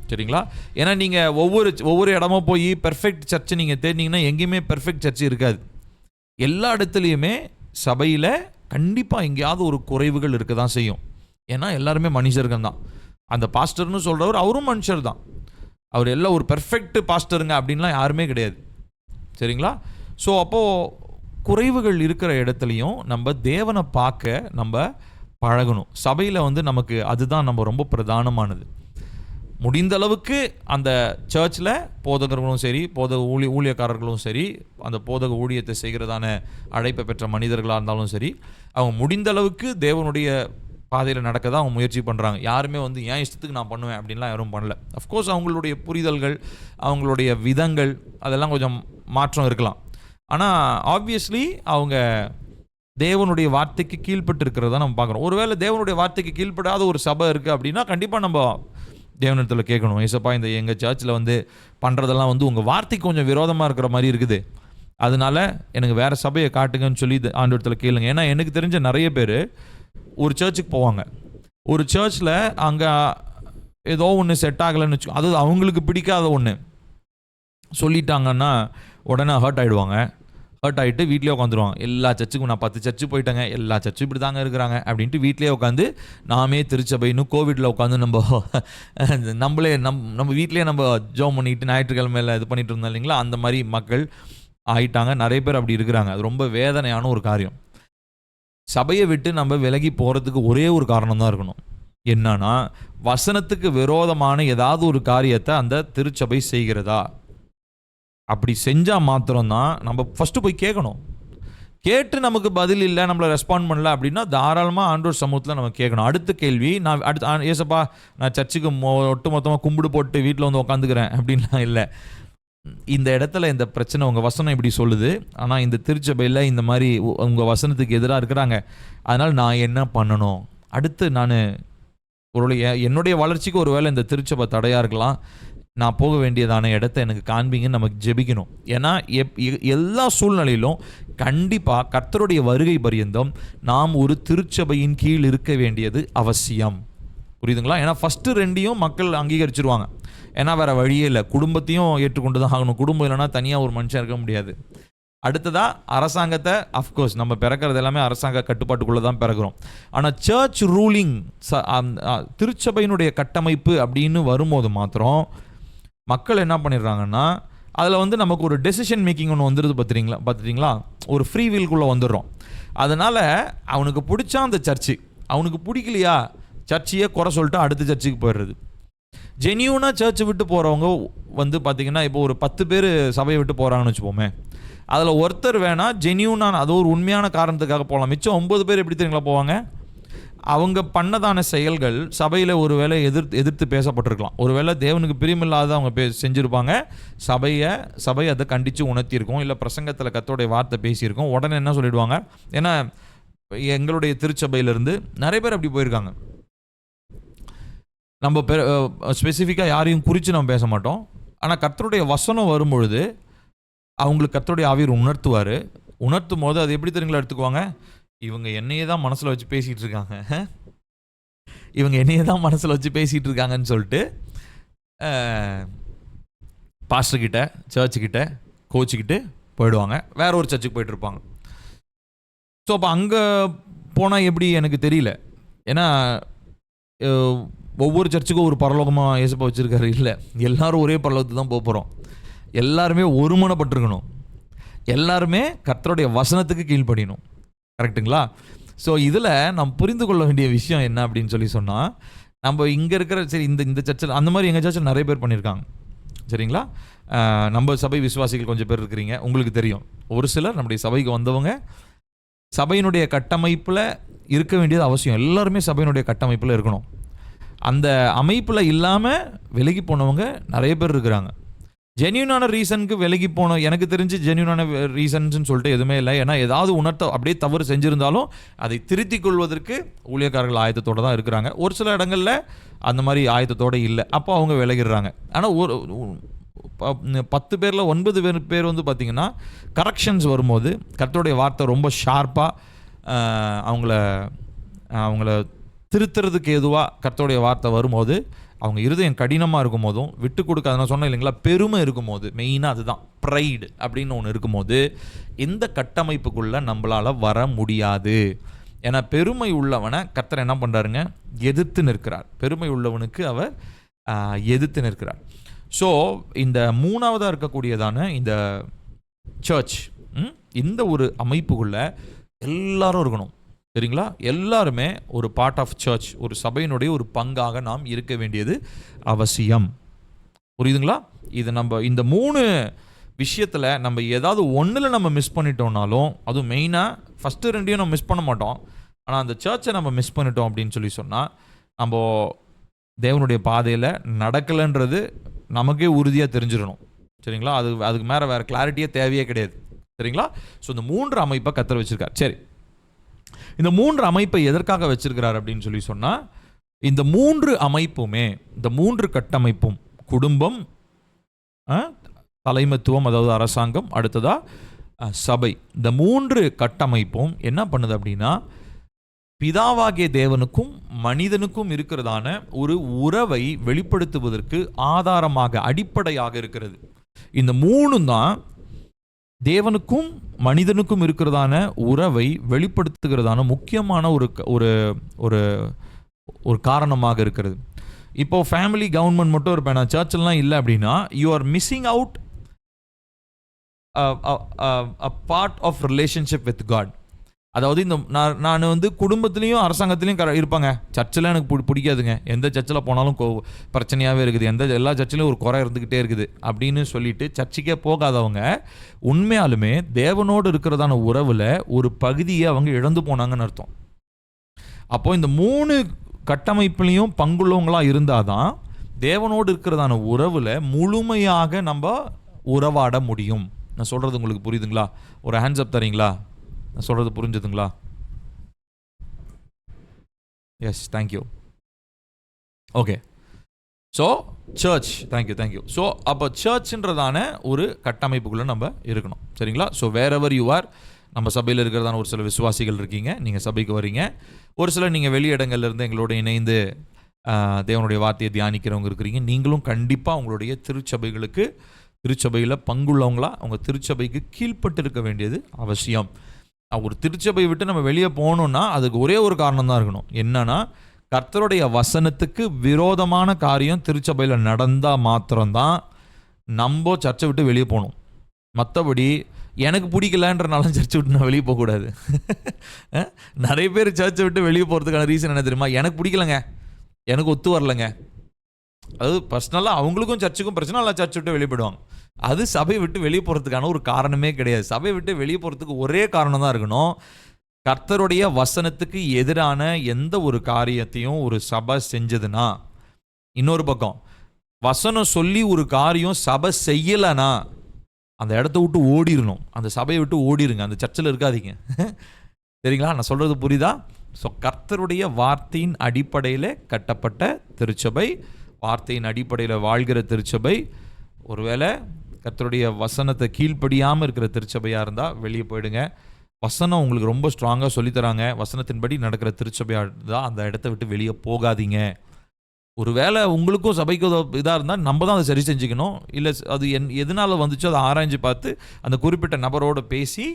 சரிங்களா? ஏன்னா நீங்கள் ஒவ்வொரு இடமா போய் பெர்ஃபெக்ட் சர்ச்சை நீங்கள் தேடினீங்கன்னா எங்கேயுமே பெர்ஃபெக்ட் சர்ச்சு இருக்காது. எல்லா இடத்துலையுமே சபையில் கண்டிப்பாக எங்கேயாவது ஒரு குறைவுகள் இருக்க தான் செய்யும். ஏன்னா எல்லாருமே மனுஷர்கள் தான். அந்த பாஸ்டர்னு சொல்கிறவர் அவரும் மனுஷர் தான். அவர் எல்லாம் ஒரு பெர்ஃபெக்ட் பாஸ்டருங்க அப்படின்லாம் யாருமே கிடையாது. சரிங்களா? ஸோ அப்போது குறைவுகள் இருக்கிற இடத்துலையும் நம்ம தேவனை பார்க்க நம்ம பழகணும். சபையில் நமக்கு அதுதான் நம்ம ரொம்ப பிரதானமானது. முடிந்த அளவுக்கு அந்த சர்ச்சில் போதகர்களும் சரி, ஊழியக்காரர்களும் சரி, அந்த போதக ஊழியத்தை செய்கிறதான அழைப்பை பெற்ற மனிதர்களாக இருந்தாலும் சரி, அவங்க முடிந்த அளவுக்கு தேவனுடைய பாதையில் நடக்க தான் அவங்க முயற்சி பண்ணுறாங்க. யாருமே ஏன் இஷ்டத்துக்கு நான் பண்ணுவேன் அப்படின்லாம் யாரும் பண்ணல. அஃப்கோர்ஸ் அவங்களுடைய புரிதல்கள், அவங்களுடைய விதங்கள் அதெல்லாம் கொஞ்சம் மாற்றம் இருக்கலாம். ஆனால் ஆப்வியஸ்லி அவங்க தேவனுடைய வார்த்தைக்கு கீழ்பட்டு இருக்கிறதா நம்ம பார்க்குறோம். ஒருவேளை தேவனுடைய வார்த்தைக்கு கீழ்படாத ஒரு சபை இருக்குது அப்படின்னா கண்டிப்பாக நம்ம தேவனிடத்தில் கேட்கணும், ஏசப்பா இந்த எங்கள் சர்ச்சில் பண்ணுறதெல்லாம் உங்கள் வார்த்தைக்கு கொஞ்சம் விரோதமாக இருக்கிற மாதிரி இருக்குது, அதனால எனக்கு வேறு சபையை காட்டுங்கன்னு சொல்லி ஆண்டவரத்தில் கேளுங்க. ஏன்னா எனக்கு தெரிஞ்ச நிறைய பேர் ஒரு சர்ச்சுக்கு போவாங்க, ஒரு சர்ச்சில் அங்கே ஏதோ ஒன்று செட் ஆகலைன்னு வச்சு, அது அவங்களுக்கு பிடிக்காத ஒன்று சொல்லிட்டாங்கன்னா உடனே ஹர்ட் ஆகிடுவாங்க. ஹர்ட் ஆகிட்டு வீட்டிலே உட்காந்துருவாங்க. எல்லா சர்ச்சுக்கும் நான் 10 சர்ச்சு போயிட்டேங்க, எல்லா சர்ச்சும் இப்படி தாங்க இருக்கிறாங்க அப்படின்ட்டு வீட்டிலே உட்காந்து நாமே திருச்சபைன்னு கோவிடில் உட்காந்து நம்மளே நம்ம வீட்டிலே நம்ம ஜோம் பண்ணிட்டு ஞாயிற்றுக்கிழமையில் இது பண்ணிட்டு இருந்தோம் இல்லைங்களா, அந்த மாதிரி மக்கள் ஆகிட்டாங்க. நிறைய பேர் அப்படி இருக்கிறாங்க. அது ரொம்ப வேதனையான ஒரு காரியம். சபையை விட்டு நம்ம விலகி போகிறதுக்கு ஒரே ஒரு காரணம் தான் இருக்கணும். என்னன்னா, வசனத்துக்கு விரோதமான ஏதாவது ஒரு காரியத்தை அந்த திருச்சபை செய்கிறதா. அப்படி செஞ்சால் மாத்திரம்தான் நம்ம ஃபஸ்ட்டு போய் கேட்கணும். கேட்டு நமக்கு பதில் இல்லை, நம்மளை ரெஸ்பாண்ட் பண்ணல அப்படின்னா தாராளமாக ஆண்டவர் சமூகத்தில் நம்ம கேட்கணும். அடுத்த கேள்வி, நான் ஏசப்பா நான் சர்ச்சுக்கு ஒட்டுமொத்தமாக கும்பிடு போட்டு வீட்டில் உட்காந்துக்கிறேன் அப்படின்லாம் இல்லை. இந்த இடத்துல இந்த பிரச்சனை உங்கள் வசனம் இப்படி சொல்லுது, ஆனால் இந்த திருச்சபையில் இந்த மாதிரி உங்கள் வசனத்துக்கு எதிராக இருக்கிறாங்க, அதனால் நான் என்ன பண்ணணும்? அடுத்து நான் என்னுடைய வளர்ச்சிக்கு ஒரு வேளை இந்த திருச்சபை தடையாக இருக்கலாம், நான் போக வேண்டியதான இடத்த எனக்கு காண்பீங்கன்னு நமக்கு ஜெபிக்கணும். ஏன்னா எல்லா சூழ்நிலையிலும் கண்டிப்பாக கர்த்தருடைய வருகை பரியந்தம் நாம் ஒரு திருச்சபையின் கீழ் இருக்க வேண்டியது அவசியம். புரியுதுங்களா? ஏன்னா ஃபஸ்ட்டு 2 மக்கள் அங்கீகரிச்சிருவாங்க. ஏன்னா வேறு வழியே இல்லை, குடும்பத்தையும் ஏற்றுக்கொண்டு தான் ஆகணும். குடும்பம் இல்லைன்னா தனியாக ஒரு மனுஷன் இருக்க முடியாது. அடுத்ததாக அரசாங்கத்தை, அஃப்கோர்ஸ் நம்ம பிறக்கிறது எல்லாமே அரசாங்க கட்டுப்பாட்டுக்குள்ளே தான் பிறக்கிறோம். ஆனால் சர்ச் ரூலிங், திருச்சபையினுடைய கட்டமைப்பு அப்படின்னு வரும்போது மாத்திரம் மக்கள் என்ன பண்ணிடுறாங்கன்னா, அதில் நமக்கு ஒரு டெசிஷன் மேக்கிங் ஒன்று வந்துடுது. பார்த்துட்டிங்களா? ஒரு ஃப்ரீ வீல்குள்ளே வந்துடுறோம். அதனால் அவனுக்கு பிடிச்சா அந்த சர்ச்சு, அவனுக்கு பிடிக்கலையா சர்ச்சையே குறை சொல்லிட்டு அடுத்த சர்ச்சுக்கு போயிடுறது. ஜென்யூனாக சர்ச்சை விட்டு போகிறவங்க பார்த்திங்கன்னா, இப்போ ஒரு 10 பேர் சபையை விட்டு போகிறாங்கன்னு வச்சுப்போமே, அதில் ஒருத்தர் வேணால் ஜென்யூனான அது ஒரு உண்மையான காரணத்துக்காக போகலாம். மிச்சம் 9 பேர் எப்படி தெரியுங்களா போவாங்க? அவங்க பண்ணதான செயல்கள் சபையில் ஒரு வேளை எதிர்த்து பேசப்பட்டிருக்கலாம். ஒரு வேளை தேவனுக்கு பிரியமில்லாத அவங்க செஞ்சுருப்பாங்க. சபை அதை கண்டித்து உணர்த்தியிருக்கோம், இல்லை பிரசங்கத்தில் கர்த்தருடைய வார்த்தை பேசியிருக்கோம். உடனே என்ன சொல்லிடுவாங்க? ஏன்னா எங்களுடைய திருச்சபையிலேருந்து நிறைய பேர் அப்படி போயிருக்காங்க. நம்ம ஸ்பெசிஃபிக்காக யாரையும் குறித்து நம்ம பேச மாட்டோம். ஆனால் கர்த்தருடைய வசனம் வரும்பொழுது அவங்களுக்கு கர்த்தருடைய ஆவியர் உணர்த்தும் போது அது எப்படி தெரியுங்களா எடுத்துக்குவாங்க? இவங்க என்னையே தான் மனசில் வச்சு பேசிகிட்டு இருக்காங்கன்னு சொல்லிட்டு பாஸ்டர்கிட்ட, சர்ச்சுக்கிட்ட கோச்சுக்கிட்டு போயிடுவாங்க. வேற ஒரு சர்ச்சுக்கு போயிட்டு இருப்பாங்க. ஸோ அப்போ அங்கே போனால் எப்படி எனக்கு தெரியல. ஏன்னா ஒவ்வொரு சர்ச்சுக்கும் ஒரு பரலோகமாக ஏசப்பா வச்சுருக்காரு. இல்லை, எல்லாரும் ஒரே பரலோகத்துக்கு தான் போக போகிறோம். எல்லாருமே ஒருமனப்பட்டிருக்கணும். எல்லாருமே கர்த்தருடைய வசனத்துக்கு கீழ்ப்படியணும். கரெக்டுங்களா? ஸோ இதில் நம்ம புரிந்து கொள்ள வேண்டிய விஷயம் என்ன அப்படின்னு சொன்னால், நம்ம இங்கே இருக்கிற சரி இந்த சர்ச்சில் அந்த மாதிரி எங்கள் சர்ச்சில் நிறைய பேர் பண்ணியிருக்காங்க. சரிங்களா? நம்ம சபை விசுவாசிகள் கொஞ்சம் பேர் இருக்கிறீங்க, உங்களுக்கு தெரியும். ஒரு சிலர் நம்முடைய சபைக்கு வந்தவங்க சபையினுடைய கட்டமைப்பில் இருக்க வேண்டியது அவசியம். எல்லாருமே சபையினுடைய கட்டமைப்பில் இருக்கணும். அந்த அமைப்பில் இல்லாமல் விலகி போனவங்க நிறைய பேர் இருக்கிறாங்க. ஜென்யூனான ரீசனுக்கு விலகி போனோம். எனக்கு தெரிஞ்சு ஜென்யூனான ரீசன்ஸ்ன்னு சொல்லிட்டு எதுவுமே இல்லை. ஏன்னா ஏதாவது உணர்த்த அப்படியே தவறு செஞ்சுருந்தாலும் அதை திருத்திக் கொள்வதற்கு ஊழியக்காரர்கள் ஆயத்தத்தோடு தான் இருக்கிறாங்க. ஒரு சில இடங்களில் அந்த மாதிரி ஆயத்தத்தோடு இல்லை, அப்போ அவங்க விலகிடுறாங்க. ஆனால் ஒரு 10 பேரில் 9 பேர் வந்து பார்த்திங்கன்னா கரெக்ஷன்ஸ் வரும்போது கர்த்தருடைய வார்த்தை ரொம்ப ஷார்ப்பாக அவங்கள திருத்துறதுக்கு எதுவாக கர்த்தருடைய வார்த்தை வரும்போது, அவங்க இருதயம் கடினமாக இருக்கும் போதும் விட்டு கொடுக்காது. நான் சொன்னேன் இல்லைங்களா, பெருமை இருக்கும் போது, மெயினாக அதுதான் ப்ரைடு அப்படின்னு ஒன்று இருக்கும்போது இந்த கட்டமைப்புக்குள்ளே நம்மளால் வர முடியாது. ஏன்னா பெருமை உள்ளவனை கர்த்தர் என்ன பண்ணுறாருங்க, எதிர்த்து நிற்கிறார். பெருமை உள்ளவனுக்கு அவர் எதிர்த்து நிற்கிறார். ஸோ இந்த 3ஆவதாக இருக்கக்கூடியதான இந்த சர்ச், இந்த ஒரு அமைப்புக்குள்ளே எல்லாரும் இருக்கணும். சரிங்களா? எல்லாருமே ஒரு பார்ட் ஆஃப் சர்ச், ஒரு சபையினுடைய ஒரு பங்காக நாம் இருக்க வேண்டியது அவசியம். புரியுதுங்களா? இது நம்ம இந்த 3 விஷயத்தில் நம்ம ஏதாவது ஒன்றில் நம்ம மிஸ் பண்ணிட்டோம்னாலும், அதுவும் மெயினாக ஃபஸ்ட்டு 2 நம்ம மிஸ் பண்ண மாட்டோம். ஆனால் அந்த சர்ச்சை நம்ம மிஸ் பண்ணிட்டோம் அப்படின்னு சொன்னால் நம்ம தேவனுடைய பாதையில் நடக்கலைன்றது நமக்கே உறுதியாக தெரிஞ்சிடணும். சரிங்களா? அதுக்கு மேலே வேறு கிளாரிட்டியே தேவையே கிடையாது. சரிங்களா? ஸோ இந்த 3 அமைப்பை கர்த்தர் வச்சுருக்கார். சரி, இந்த 3 அமைப்பை எதற்காக வச்சிருக்கிறார் அப்படின்னு சொன்னால், இந்த 3 அமைப்புமே, இந்த 3 கட்டமைப்பும், குடும்பம், தலைமைத்துவம் அதாவது அரசாங்கம், அடுத்ததா சபை, இந்த 3 கட்டமைப்பும் என்ன பண்ணுது அப்படின்னா, பிதாவாகிய தேவனுக்கும் மனிதனுக்கும் இருக்கிறதான ஒரு உறவை வெளிப்படுத்துவதற்கு ஆதாரமாக, அடிப்படையாக இருக்கிறது. இந்த 3 தான் தேவனுக்கும் மனிதனுக்கும் இருக்கிறதான உறவை வெளிப்படுத்துகிறதான முக்கியமான ஒரு காரணமாக இருக்கிறது. இப்போ ஃபேமிலி கவர்மெண்ட் மட்டும் இருப்பேன், நான் சர்ச்செல்லாம் இல்லை அப்படின்னா, you are missing out a part of relationship with God. அதாவது இந்த நான் வந்து குடும்பத்துலேயும் அரசாங்கத்துலேயும் இருப்பாங்க, சர்ச்சில் எனக்கு பிடிக்காதுங்க, எந்த சர்ச்சில் போனாலும் பிரச்சனையாகவே இருக்குது, எல்லா சர்ச்சிலையும் ஒரு குறை இருந்துக்கிட்டே இருக்குது அப்படின்னு சொல்லிட்டு சர்ச்சுக்கே போகாதவங்க உண்மையாலுமே தேவனோடு இருக்கிறதான உறவில் ஒரு பகுதியை அவங்க இழந்து போனாங்கன்னு அர்த்தம். அப்போது இந்த 3 கட்டமைப்புலேயும் பங்குள்ளவங்களாக இருந்தால் தான் தேவனோடு இருக்கிறதான உறவில் முழுமையாக நம்ம உறவாட முடியும். நான் சொல்கிறது உங்களுக்கு புரியுதுங்களா? ஒரு ஹேண்ட்ஸ் அப் தரீங்களா? நான் சொல்கிறது புரிஞ்சுதுங்களா? Yes, thank you. Okay, so church, thank you. So அப்போ சர்ச்ன்றதான ஒரு கட்டமைப்புக்குள்ளே நம்ம இருக்கணும். சரிங்களா? So wherever you are, நம்ம சபையில் இருக்கிறதான ஒரு சில விசுவாசிகள் இருக்கீங்க, நீங்கள் சபைக்கு வரீங்க. ஒரு சிலர் நீங்கள் வெளி இடங்கள்லேருந்து எங்களோட இணைந்து தேவனுடைய வார்த்தையை தியானிக்கிறவங்க இருக்கிறீங்க. நீங்களும் கண்டிப்பாக உங்களுடைய திருச்சபையில் பங்குள்ளவங்களா அவங்க திருச்சபைக்கு கீழ்பட்டு இருக்க வேண்டியது அவசியம். ஒரு திருச்சபை விட்டு நம்ம வெளியே போகணுன்னா அதுக்கு ஒரே ஒரு காரணம் தான் இருக்கணும். என்னன்னா, கர்த்தருடைய வசனத்துக்கு விரோதமான காரியம் திருச்சபையில் நடந்தால் மாத்திரம்தான் நம்ம சர்ச்சை விட்டு வெளியே போகணும். மற்றபடி எனக்கு பிடிக்கலன்றனால சர்ச்சை விட்டு நான் வெளியே போகக்கூடாது. நிறைய பேர் சர்ச்சை விட்டு வெளியே போகிறதுக்கான ரீசன் என்ன தெரியுமா? எனக்கு பிடிக்கலங்க, எனக்கு ஒத்து வரலைங்க. அது பர்சனலாக அவங்களுக்கும் சர்ச்சுக்கும் பிரச்சனை இல்லை, சர்ச்சை விட்டு வெளியே போயிடுவாங்க. அது சபையை விட்டு வெளியே போகிறதுக்கான ஒரு காரணமே கிடையாது. சபையை விட்டு வெளியே போகிறதுக்கு ஒரே காரணம் தான் இருக்கணும், கர்த்தருடைய வசனத்துக்கு எதிரான எந்த ஒரு காரியத்தையும் ஒரு சபை செஞ்சதுன்னா, இன்னொரு பக்கம் வசனம் சொல்லி ஒரு காரியம் சபை செய்யலைன்னா அந்த இடத்த விட்டு ஓடிடணும், அந்த சபையை விட்டு ஓடிடுங்க, அந்த சர்ச்சில் இருக்காதீங்க. சரிங்களா? நான் சொல்கிறது புரியுதா? ஸோ கர்த்தருடைய வார்த்தையின் அடிப்படையில் கட்டப்பட்ட திருச்சபை, வார்த்தையின் அடிப்படையில் வாழ்கிற திருச்சபை, ஒருவேளை கர்த்தருடைய வசனத்தை கீழ்ப்படியாமல் இருக்கிற திருச்சபையாக இருந்தால் வெளியே போயிடுங்க. வசனம் உங்களுக்கு ரொம்ப ஸ்ட்ராங்காக சொல்லித்தராங்க, வசனத்தின்படி நடக்கிற திருச்சபையாக இருந்தால் அந்த இடத்த விட்டு வெளியே போகாதீங்க. ஒருவேளை உங்களுக்கும் சபைக்கும் இதாக இருந்தால் நம்ம தான் அதை சரி செஞ்சுக்கணும். இல்லை அது எதனால் வந்துச்சோ அதை ஆராய்ஞ்சு பார்த்து அந்த குறிப்பிட்ட நபரோடு பேசி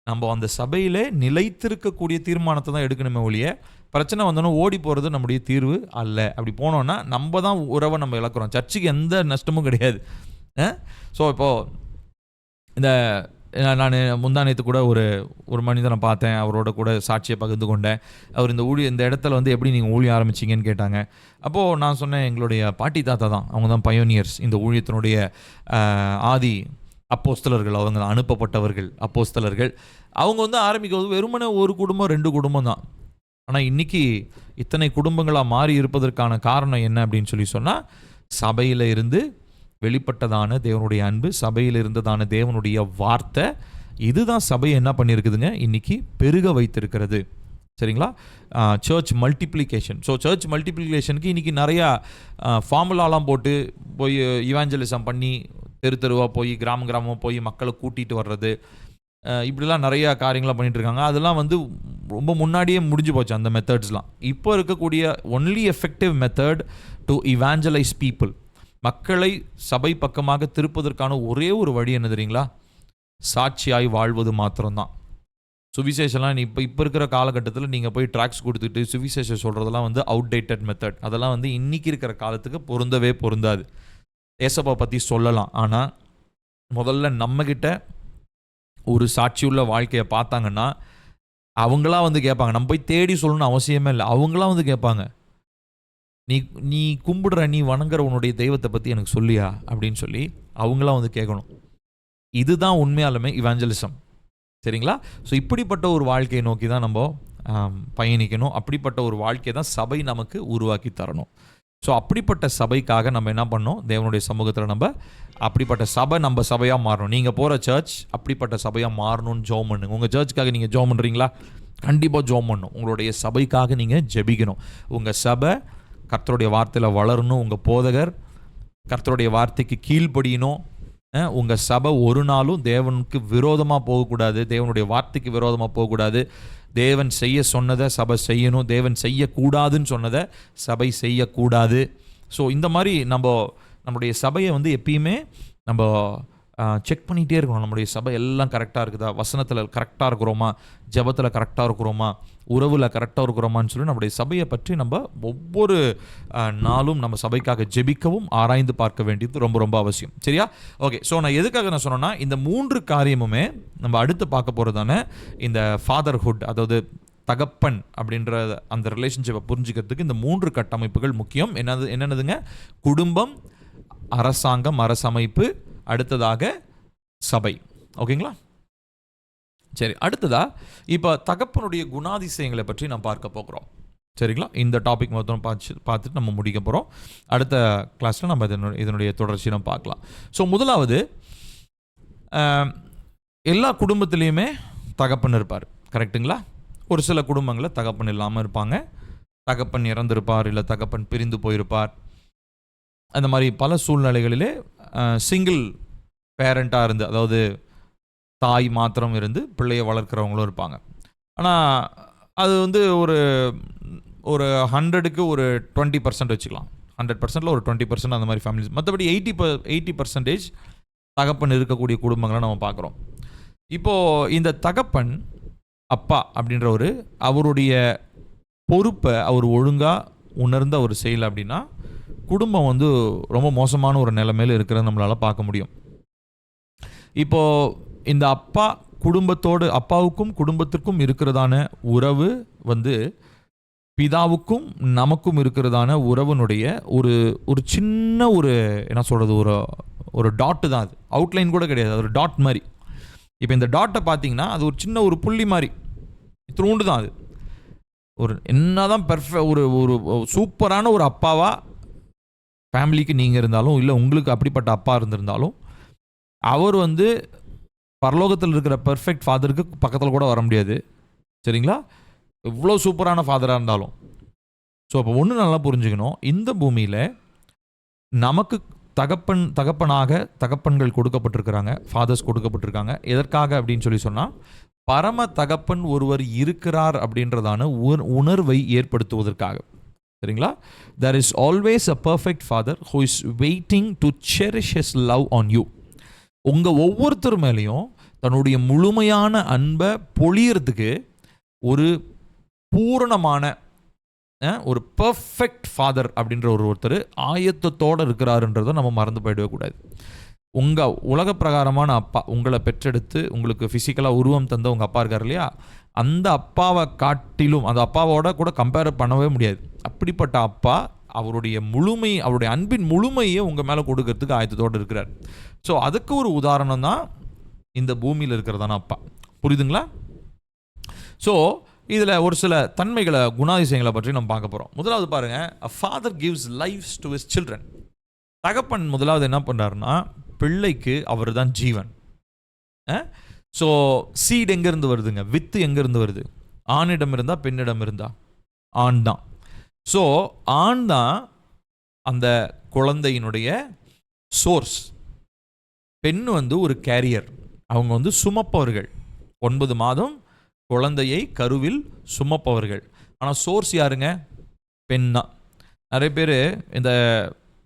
நம்ம அந்த சபையில் நிலைத்திருக்கக்கூடிய தீர்மானத்தை தான் எடுக்கணுமே ஒழிய, பிரச்சனை வந்தோன்னா ஓடி போகிறது நம்முடைய தீர்வு அல்ல. அப்படி போனோன்னா நம்ம தான் உறவை நம்ம இழக்கிறோம், சர்ச்சுக்கு எந்த நஷ்டமும் கிடையாது. ஸோ இப்போது இந்த நான் முந்தானத்து கூட ஒரு மனிதனை பார்த்தேன், அவரோட கூட சாட்சியை பகிர்ந்து கொண்டேன். அவர் இந்த இடத்துல வந்து எப்படி நீங்கள் ஊழியம் ஆரம்பிச்சிங்கன்னு கேட்டாங்க. அப்போது நான் சொன்னேன், எங்களுடைய பாட்டி தாத்தா தான், அவங்க தான் பயோனியர்ஸ், இந்த ஊழியத்தினுடைய ஆதி அப்போஸ்தலர்கள், அவங்க அனுப்பப்பட்டவர்கள் அப்போஸ்தலர்கள். அவங்க வந்து ஆரம்பிக்கிறது வெறுமனே ஒரு குடும்பம் 2 குடும்பம் தான். ஆனால் இன்றைக்கி இத்தனை குடும்பங்களாக மாறி இருப்பதற்கான காரணம் என்ன அப்படின்னு சொன்னால், சபையில் இருந்து வெளிப்பட்டதான தேவனுடைய அன்பு, சபையில் இருந்ததான தேவனுடைய வார்த்தை, இதுதான் சபையை என்ன பண்ணியிருக்குதுங்க, இன்னைக்கு பெருக வைத்திருக்கிறது. சரிங்களா? Church multiplication. ஸோ சர்ச் மல்டிப்ளிகேஷனுக்கு இன்றைக்கி நிறையா ஃபார்முலாலாம் போட்டு போய் இவாஞ்சலிசம் பண்ணி தெரு தெருவாக போய் கிராமமாக போய் மக்களை கூட்டிகிட்டு வர்றது, இப்படிலாம் நிறையா காரியங்களாம் பண்ணிகிட்ருக்காங்க. அதெல்லாம் வந்து ரொம்ப முன்னாடியே முடிஞ்சு போச்சு அந்த மெத்தட்ஸ்லாம். இப்போ இருக்கக்கூடிய only effective method to evangelise people, மக்களை சபை பக்கமாக திருப்பதற்கான ஒரே ஒரு வழி என்ன தெரியுங்களா? சாட்சியாய் வாழ்வது மாத்திரம்தான். சுவிசேஷம்லாம் இப்போ இருக்கிற காலகட்டத்தில் நீங்கள் போய் ட்ராக்ஸ் கொடுத்துட்டு சுவிசேஷம் சொல்கிறதெல்லாம் வந்து அவுடேட்டட் மெத்தட். அதெல்லாம் வந்து இன்றைக்கி இருக்கிற காலத்துக்கு பொருந்தாது. ஏசப்பா பற்றி சொல்லலாம், ஆனால் முதல்ல நம்மக்கிட்ட ஒரு சாட்சியுள்ள வாழ்க்கையை பார்த்தாங்கன்னா அவங்களாம் வந்து கேட்பாங்க. நம்ம போய் தேடி சொல்லணும்னு அவசியமே இல்லை, அவங்களாம் வந்து கேட்பாங்க, நீ கும்பிடுற, நீ வணங்குற உன்னுடைய தெய்வத்தை பற்றி எனக்கு சொல்லியா அப்படின்னு சொல்லி அவங்களாம் வந்து கேட்கணும். இதுதான் உண்மையாலுமே இவாஞ்சலிசம். சரிங்களா? ஸோ இப்படிப்பட்ட ஒரு வாழ்க்கையை நோக்கி தான் நம்ம பயணிக்கணும். அப்படிப்பட்ட ஒரு வாழ்க்கையை தான் சபை நமக்கு உருவாக்கி தரணும். ஸோ அப்படிப்பட்ட சபைக்காக நம்ம என்ன பண்ணோம், தேவனுடைய சமூகத்தில் நம்ம அப்படிப்பட்ட சபை நம்ம சபையாக மாறணும். நீங்கள் போகிற சர்ச் அப்படிப்பட்ட சபையாக மாறணும்னு ஜெபம் பண்ணுங்க. உங்கள் சர்ச்சுக்காக நீங்கள் ஜெபம் பண்ணுறீங்களா? கண்டிப்பாக ஜெபம் பண்ணணும். உங்களுடைய சபைக்காக நீங்கள் ஜெபிக்கணும். உங்கள் சபை கர்த்தருடைய வார்த்தையில் வளரணும். உங்கள் போதகர் கர்த்தருடைய வார்த்தைக்கு கீழ்ப்படியணும். உங்கள் சபை ஒரு நாளும் தேவனுக்கு விரோதமாக போகக்கூடாது, தேவனுடைய வார்த்தைக்கு விரோதமாக போகக்கூடாது. தேவன் செய்ய சொன்னதை சபை செய்யணும், தேவன் செய்யக்கூடாதுன்னு சொன்னதை சபை செய்யக்கூடாது. ஸோ இந்த மாதிரி நம்முடைய சபையை வந்து எப்பயுமே நம்ம செக் பண்ணிகிட்டே இருக்கணும். நம்முடைய சபை எல்லாம் கரெக்டாக இருக்குதா, வசனத்தில் கரெக்டாக இருக்கிறோமா, ஜெபத்தில் கரெக்டாக இருக்கிறோமா, உறவில் கரெக்டாக இருக்கிறோமான்னு சொல்லி நம்முடைய சபையை பற்றி நம்ம ஒவ்வொரு நாளும் நம்ம சபைக்காக ஜெபிக்கவும் ஆராய்ந்து பார்க்க வேண்டியது ரொம்ப ரொம்ப அவசியம். சரியா? ஓகே. ஸோ நான் எதுக்காக நான் சொன்னேன்னா, இந்த 3 காரியமுமே நம்ம அடுத்து பார்க்க போகிறதான இந்த ஃபாதர்ஹுட், அதாவது தகப்பன் அப்படின்ற அந்த ரிலேஷன்ஷிப்பை புரிஞ்சுக்கிறதுக்கு இந்த 3 கட்டமைப்புகள் முக்கியம். என்னதுங்க? குடும்பம், அரசாங்கம், அரசமைப்பு, அடுத்ததாக சபை. ஓகேங்களா? சரி, அடுத்ததா இப்போ தகப்பனுடைய குணாதிசயங்களை பற்றி நாம் பார்க்க போகிறோம். சரிங்களா? இந்த டாபிக் மொத்தம் பார்த்துட்டு நம்ம முடிக்க போகிறோம். அடுத்த கிளாஸில் நம்ம இதனுடைய தொடர்ச்சி நம்ம பார்க்கலாம். ஸோ முதலாவது, எல்லா குடும்பத்துலேயுமே தகப்பன் இருப்பார். கரெக்டுங்களா? ஒரு சில குடும்பங்களில் தகப்பன் இல்லாமல் இருப்பாங்க. தகப்பன் இறந்திருப்பார், இல்லை தகப்பன் பிரிந்து போயிருப்பார். அந்த மாதிரி பல சூழ்நிலைகளிலே சிங்கிள் பேரண்ட்டாக இருந்து, அதாவது தாய் மாத்திரம் இருந்து பிள்ளையை வளர்க்குறவங்களும் இருப்பாங்க. ஆனால் அது வந்து ஒரு 100க்கு ஒரு 20% வச்சுக்கலாம். 100%ல் ஒரு 20% அந்த மாதிரி ஃபேமிலிஸ். மற்றபடி 80% தகப்பன் இருக்கக்கூடிய குடும்பங்களை நம்ம பார்க்குறோம். இப்போது இந்த தகப்பன் அப்பா அப்படின்ற அவருடைய பொறுப்பை அவர் ஒழுங்காக உணர்ந்த ஒரு செயல் அப்படின்னா குடும்பம் வந்து ரொம்ப மோசமான ஒரு நிலைமையில் இருக்கிறத நம்மளால் பார்க்க முடியும். இப்போது இந்த அப்பாவுக்கும் குடும்பத்திற்கும் இருக்கிறதான உறவு வந்து பிதாவுக்கும் நமக்கும் இருக்கிறதான உறவுனுடைய ஒரு சின்ன என்ன சொல்கிறது, ஒரு டாட்டு தான். அது அவுட்லைன் கூட கிடையாது, அது ஒரு டாட் மாதிரி. இப்போ இந்த டாட்டை பார்த்தீங்கன்னா அது ஒரு சின்ன ஒரு புள்ளி மாதிரி, இத்தினூண்டு தான். அது என்னதான் ஒரு சூப்பரான ஒரு அப்பாவா ஃபேமிலிக்கு நீங்கள் இருந்தாலும், இல்லை உங்களுக்கு அப்படிப்பட்ட அப்பா இருந்திருந்தாலும், அவர் வந்து பரலோகத்தில் இருக்கிற பெர்ஃபெக்ட் ஃபாதருக்கு பக்கத்தில் கூட வர முடியாது. சரிங்களா? இவ்வளோ சூப்பரான ஃபாதராக இருந்தாலும். ஸோ அப்போ ஒன்று நல்லா புரிஞ்சுக்கணும், இந்த பூமியில் நமக்கு தகப்பன்கள் கொடுக்கப்பட்டிருக்கிறாங்க, ஃபாதர்ஸ் கொடுக்கப்பட்டிருக்காங்க. எதற்காக அப்படின்னு சொல்லி சொன்னால், பரம தகப்பன் ஒருவர் இருக்கிறார் அப்படின்றதான உணர்வை ஏற்படுத்துவதற்காக. சரிங்களா? There is always a perfect father who is waiting to cherish his love on you. உங்கள் ஒவ்வொருத்தர் மேலேயும் தன்னுடைய முழுமையான அன்பை பொழியறதுக்கு ஒரு பூரணமான ஒரு பர்ஃபெக்ட் ஃபாதர் அப்படின்ற ஒருத்தர் ஆயத்தத்தோடு இருக்கிறாருன்றதை நம்ம மறந்து போயிடவே கூடாது. உங்கள் உலக பிரகாரமான அப்பா, உங்களை பெற்றெடுத்து உங்களுக்கு ஃபிசிக்கலாக உருவம் தந்த உங்கள் அப்பா இருக்கார் இல்லையா, அந்த அப்பாவை காட்டிலும் அந்த அப்பாவோட கூட கம்பேர் பண்ணவே முடியாது. அப்படிப்பட்ட அப்பா அவருடைய அன்பின் முழுமையை உங்கள் மேலே கொடுக்கறதுக்கு ஆயத்தத்தோடு இருக்கிறார். ஸோ அதுக்கு ஒரு உதாரணம் தான் இந்த பூமியில் இருக்கிறதான அப்பா. புரியுதுங்களா? ஸோ இதில் ஒரு சில குணாதிசயங்களை பற்றி நம்ம பார்க்க போகிறோம். முதலாவது பாருங்கள், a father gives lives to his children. தகப்பன் முதலாவது என்ன பண்ணுறாருன்னா, பிள்ளைக்கு அவர் தான் ஜீவன். ஸோ சீட் எங்கேருந்து வருதுங்க? வித்து எங்கேருந்து வருது? ஆணிடம் இருந்தா பெண்ணிடம் இருந்தா? ஆண் தான். ஸோ ஆண் தான் அந்த குழந்தையினுடைய சோர்ஸ். பெண் ஒரு கேரியர், அவங்க சுமப்பவர்கள். 9 மாதம் குழந்தையை கருவில் சுமப்பவர்கள். ஆனால் சோர்ஸ் யாருங்க? பெண் தான். நிறைய பேர் இந்த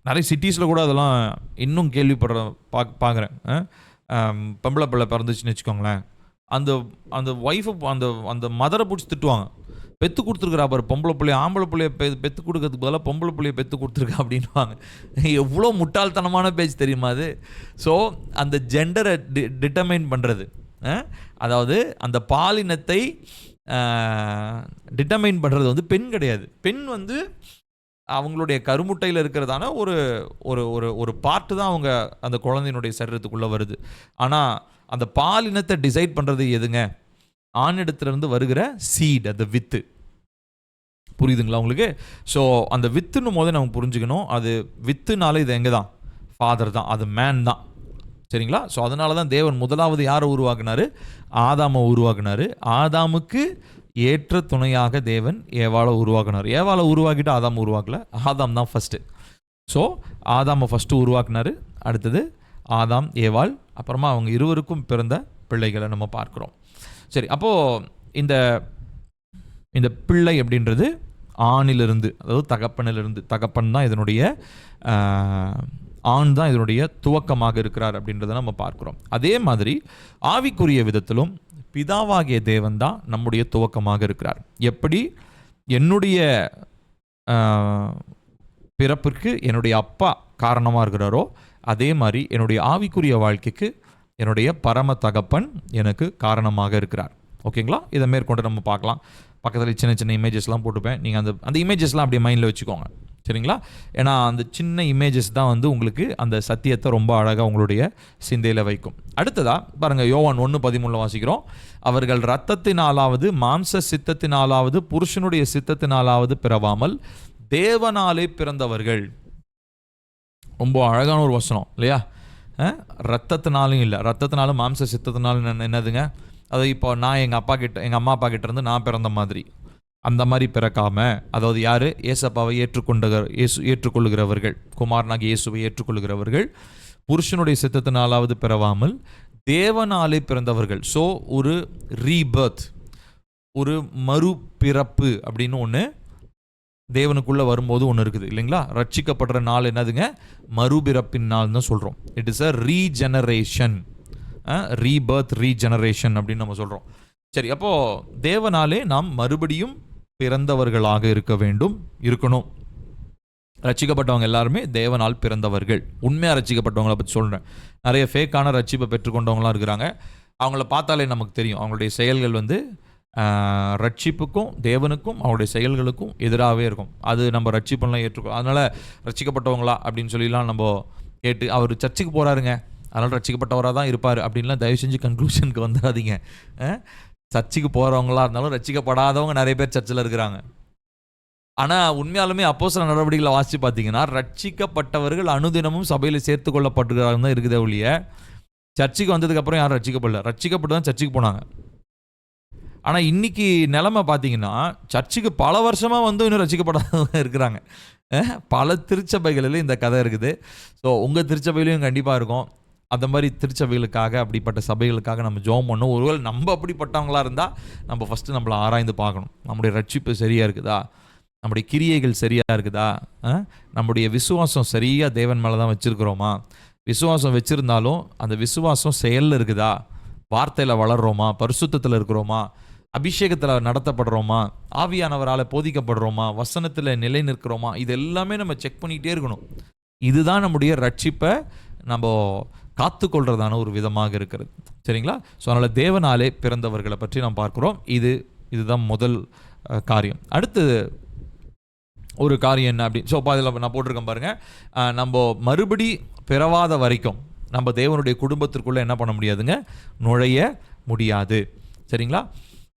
நிறைய சிட்டிஸில் கூட அதெல்லாம் இன்னும் கேள்விப்படுற பார்க்குறேன். பொம்பளை பிள்ளை பிறந்துச்சுன்னு வச்சுக்கோங்களேன், அந்த அந்த ஒய்ஃபை அந்த மதரை பிடிச்சி திட்டுவாங்க. பெற்று கொடுத்துருக்குறா பாரு பொம்பளை பிள்ளைய, ஆம்பளை பிள்ளைய பெற்று கொடுக்கறதுக்கு பதிலாக பொம்பளை பிள்ளைய பெற்று கொடுத்துருக்கா அப்படின்வாங்க. எவ்வளோ முட்டாள்தனமான பேச்சு தெரியுமா அது? ஸோ அந்த ஜெண்டரை டிட்டர்மைன் பண்ணுறது, அதாவது அந்த பாலினத்தை டிட்டர்மைன் பண்ணுறது பெண் கிடையாது. பெண் அவங்களுடைய கருமுட்டையில் இருக்கிறதான ஒரு ஒரு ஒரு ஒரு பார்ட்டு தான் அவங்க அந்த குழந்தையினுடைய சரீரத்துக்குள்ளே வருது. ஆனால் அந்த பாலினத்தை டிசைட் பண்ணுறது எதுங்க? ஆணிடத்திலிருந்து வருகிற சீட், அந்த வித்து. புரியுதுங்களா உங்களுக்கு? ஸோ அந்த வித்துன்னு போதே நம்ம புரிஞ்சுக்கணும், அது வித்துனால இது எங்கே தான்? ஃபாதர் தான், அது மேன் தான். சரிங்களா? ஸோ அதனால தான் தேவன் முதலாவது யாரை உருவாக்குனாரு? ஆதாமை உருவாக்குனாரு. ஆதாமுக்கு ஏற்ற துணையாக தேவன் ஏவாளை உருவாக்குனார். ஏவாளை உருவாக்கிட்டு ஆதாம் உருவாக்கல, ஆதாம் தான் ஃபஸ்ட்டு. ஸோ ஆதாமை ஃபஸ்ட்டு உருவாக்குனாரு, அடுத்தது ஆதாம் ஏவாள், அப்புறமா அவங்க இருவருக்கும் பிறந்த பிள்ளைகளை நம்ம பார்க்குறோம். சரி, அப்போது இந்த இந்த பிள்ளை அப்படின்றது ஆணிலிருந்து, அதாவது தகப்பனிலிருந்து, தகப்பன் தான் இதனுடைய ஆண் தான் இதனுடைய துவக்கமாக இருக்கிறார் அப்படின்றத நம்ம பார்க்குறோம். அதே மாதிரி ஆவிக்குரிய விதத்திலும் பிதாவாகிய தேவன் தான் நம்முடைய துவக்கமாக இருக்கிறார். எப்படி என்னுடைய பிறப்பிற்கு என்னுடைய அப்பா காரணமாக இருக்கிறாரோ, அதே மாதிரி என்னுடைய ஆவிக்குரிய வாழ்க்கைக்கு என்னுடைய பரம தகப்பன் எனக்கு காரணமாக இருக்கிறார். ஓகேங்களா? இதை மேற்கொண்டு நம்ம பார்க்கலாம். பக்கத்தில் சின்ன சின்ன இமேஜஸ்லாம் போட்டுப்பேன், நீங்கள் அந்த இமேஜஸ்லாம் அப்படியே மைண்டில் வச்சுக்கோங்க. சரிங்களா? ஏன்னா அந்த சின்ன இமேஜஸ் தான் உங்களுக்கு அந்த சத்தியத்தை ரொம்ப அழகாக உங்களுடைய சிந்தையில் வைக்கும். அடுத்ததாக பாருங்கள், யோவான் 1:13 வாசிக்கிறோம். அவர்கள் இரத்தத்தினாலாவது மாம்ச சித்தத்தினாலாவது புருஷனுடைய சித்தத்தினாலாவது பிறவாமல் தேவனாலே பிறந்தவர்கள். ரொம்ப அழகான ஒரு வசனம் இல்லையா? ரத்தத்தினாலும் இல்லை, ரத்தத்தினாலும் மாம்ச சித்தத்தினாலும் என்னதுங்க? அது இப்போ நான் எங்கள் அம்மா அப்பா கிட்ட இருந்து நான் பிறந்த மாதிரி, அந்த மாதிரி பிறக்காம, அதாவது யார்? ஏசப்பாவை ஏற்றுக்கொள்ளுகிறவர்கள், குமாரனாகிய இயேசுவை ஏற்றுக்கொள்ளுகிறவர்கள் புருஷனுடைய சித்தத்தினாலாவது பிறவாமல் தேவனாலே பிறந்தவர்கள். ஸோ ஒரு ரீபர்த், ஒரு மறுபிறப்பு அப்படின்னு ஒன்று தேவனுக்குள்ளே வரும்போது ஒன்று இருக்குது இல்லைங்களா? ரட்சிக்கப்படுற நாள் என்னதுங்க? மறுபிறப்பின் நாள் தான் சொல்கிறோம். It is a regeneration, Rebirth, regeneration அப்படின்னு நம்ம சொல்கிறோம். சரி, அப்போது தேவனாலே நாம் மறுபடியும் பிறந்தவர்களாக இருக்கணும். ரட்சிக்கப்பட்டவங்க எல்லாருமே தேவனால் பிறந்தவர்கள். உண்மையாக ரட்சிக்கப்பட்டவங்களை பற்றி சொல்கிறேன். நிறைய ஃபேக்கான ரட்சிப்பை பெற்றுக்கொண்டவங்களாம் இருக்கிறாங்க. அவங்கள பார்த்தாலே நமக்கு தெரியும் அவங்களுடைய செயல்கள் ரட்சிப்புக்கும் தேவனுக்கும் அவங்களுடைய செயல்களுக்கும் எதிராகவே இருக்கும். அது நம்ம ரட்சிப்பெல்லாம் ஏற்றுக்கோ. அதனால் ரட்சிக்கப்பட்டவங்களா அப்படின்னு சொல்லிலாம் நம்ம கேட்டு, அவர் சர்ச்சுக்கு போகிறாருங்க அதனால் ரட்சிக்கப்பட்டவராக தான் இருப்பார் அப்படின்லாம் தயவு செஞ்சு கன்க்ளூஷனுக்கு வந்துடாதீங்க. சர்ச்சுக்கு போகிறவங்களா இருந்தாலும் ரட்சிக்கப்படாதவங்க நிறைய பேர் சர்ச்சில் இருக்கிறாங்க. ஆனால் உண்மையாலுமே அப்போஸ்தலர் நடவடிக்கைகளை வாசித்து பார்த்தீங்கன்னா ரட்சிக்கப்பட்டவர்கள் அனுதினமும் சபையில் சேர்த்து கொள்ளப்பட்டுகிறாங்க தான் இருக்குதே ஒழிய சர்ச்சுக்கு வந்ததுக்கப்புறம் யாரும் ரட்சிக்கப்படல. ரட்சிக்கப்பட்டு தான் சர்ச்சுக்கு போனாங்க. ஆனால் இன்றைக்கி நிலைமை பார்த்தீங்கன்னா சர்ச்சுக்கு பல வருஷமாக இன்னும் ரட்சிக்கப்படாதவங்க இருக்கிறாங்க. பல திருச்சபைகளில் இந்த கதை இருக்குது. ஸோ உங்கள் திருச்சபையிலையும் கண்டிப்பாக இருக்கும். அந்த மாதிரி திருச்சபைகளுக்காக, அப்படிப்பட்ட சபைகளுக்காக நம்ம ஜெபம் பண்ணணும். ஒருவேளை நம்ம அப்படிப்பட்டவங்களாக இருந்தால் நம்ம ஃபஸ்ட்டு நம்மளை ஆராய்ந்து பார்க்கணும். நம்முடைய ரட்சிப்பு சரியாக இருக்குதா? நம்முடைய கிரியைகள் சரியாக இருக்குதா? நம்முடைய விசுவாசம் சரியாக தேவன் மேலே தான் வச்சுருக்கிறோமா? விசுவாசம் வச்சுருந்தாலும் அந்த விசுவாசம் செயலில் இருக்குதா? வார்த்தையில் வளர்கிறோமா? பரிசுத்தத்தில் இருக்கிறோமா? அபிஷேகத்தில் நடத்தப்படுறோமா? ஆவியானவரால் போதிக்கப்படுறோமா? வசனத்தில் நிலை நிற்கிறோமா? இது எல்லாமே நம்ம செக் பண்ணிக்கிட்டே இருக்கணும். இதுதான் நம்முடைய ரட்சிப்பை நம்ம காத்துக்கொள்றதான ஒரு விதமாக இருக்கிறது. சரிங்களா? ஸோ அதனால் தேவனாலே பிறந்தவர்களை பற்றி நாம் பார்க்குறோம். இதுதான் முதல் காரியம். அடுத்தது ஒரு காரியம் என்ன அப்படி, ஸோ அதில் நான் போட்டிருக்கேன் பாருங்கள், நம்ம மறுபடி பிறவாத வரைக்கும் நம்ம தேவனுடைய குடும்பத்திற்குள்ளே என்ன பண்ண முடியாதுங்க? நுழைய முடியாது. சரிங்களா?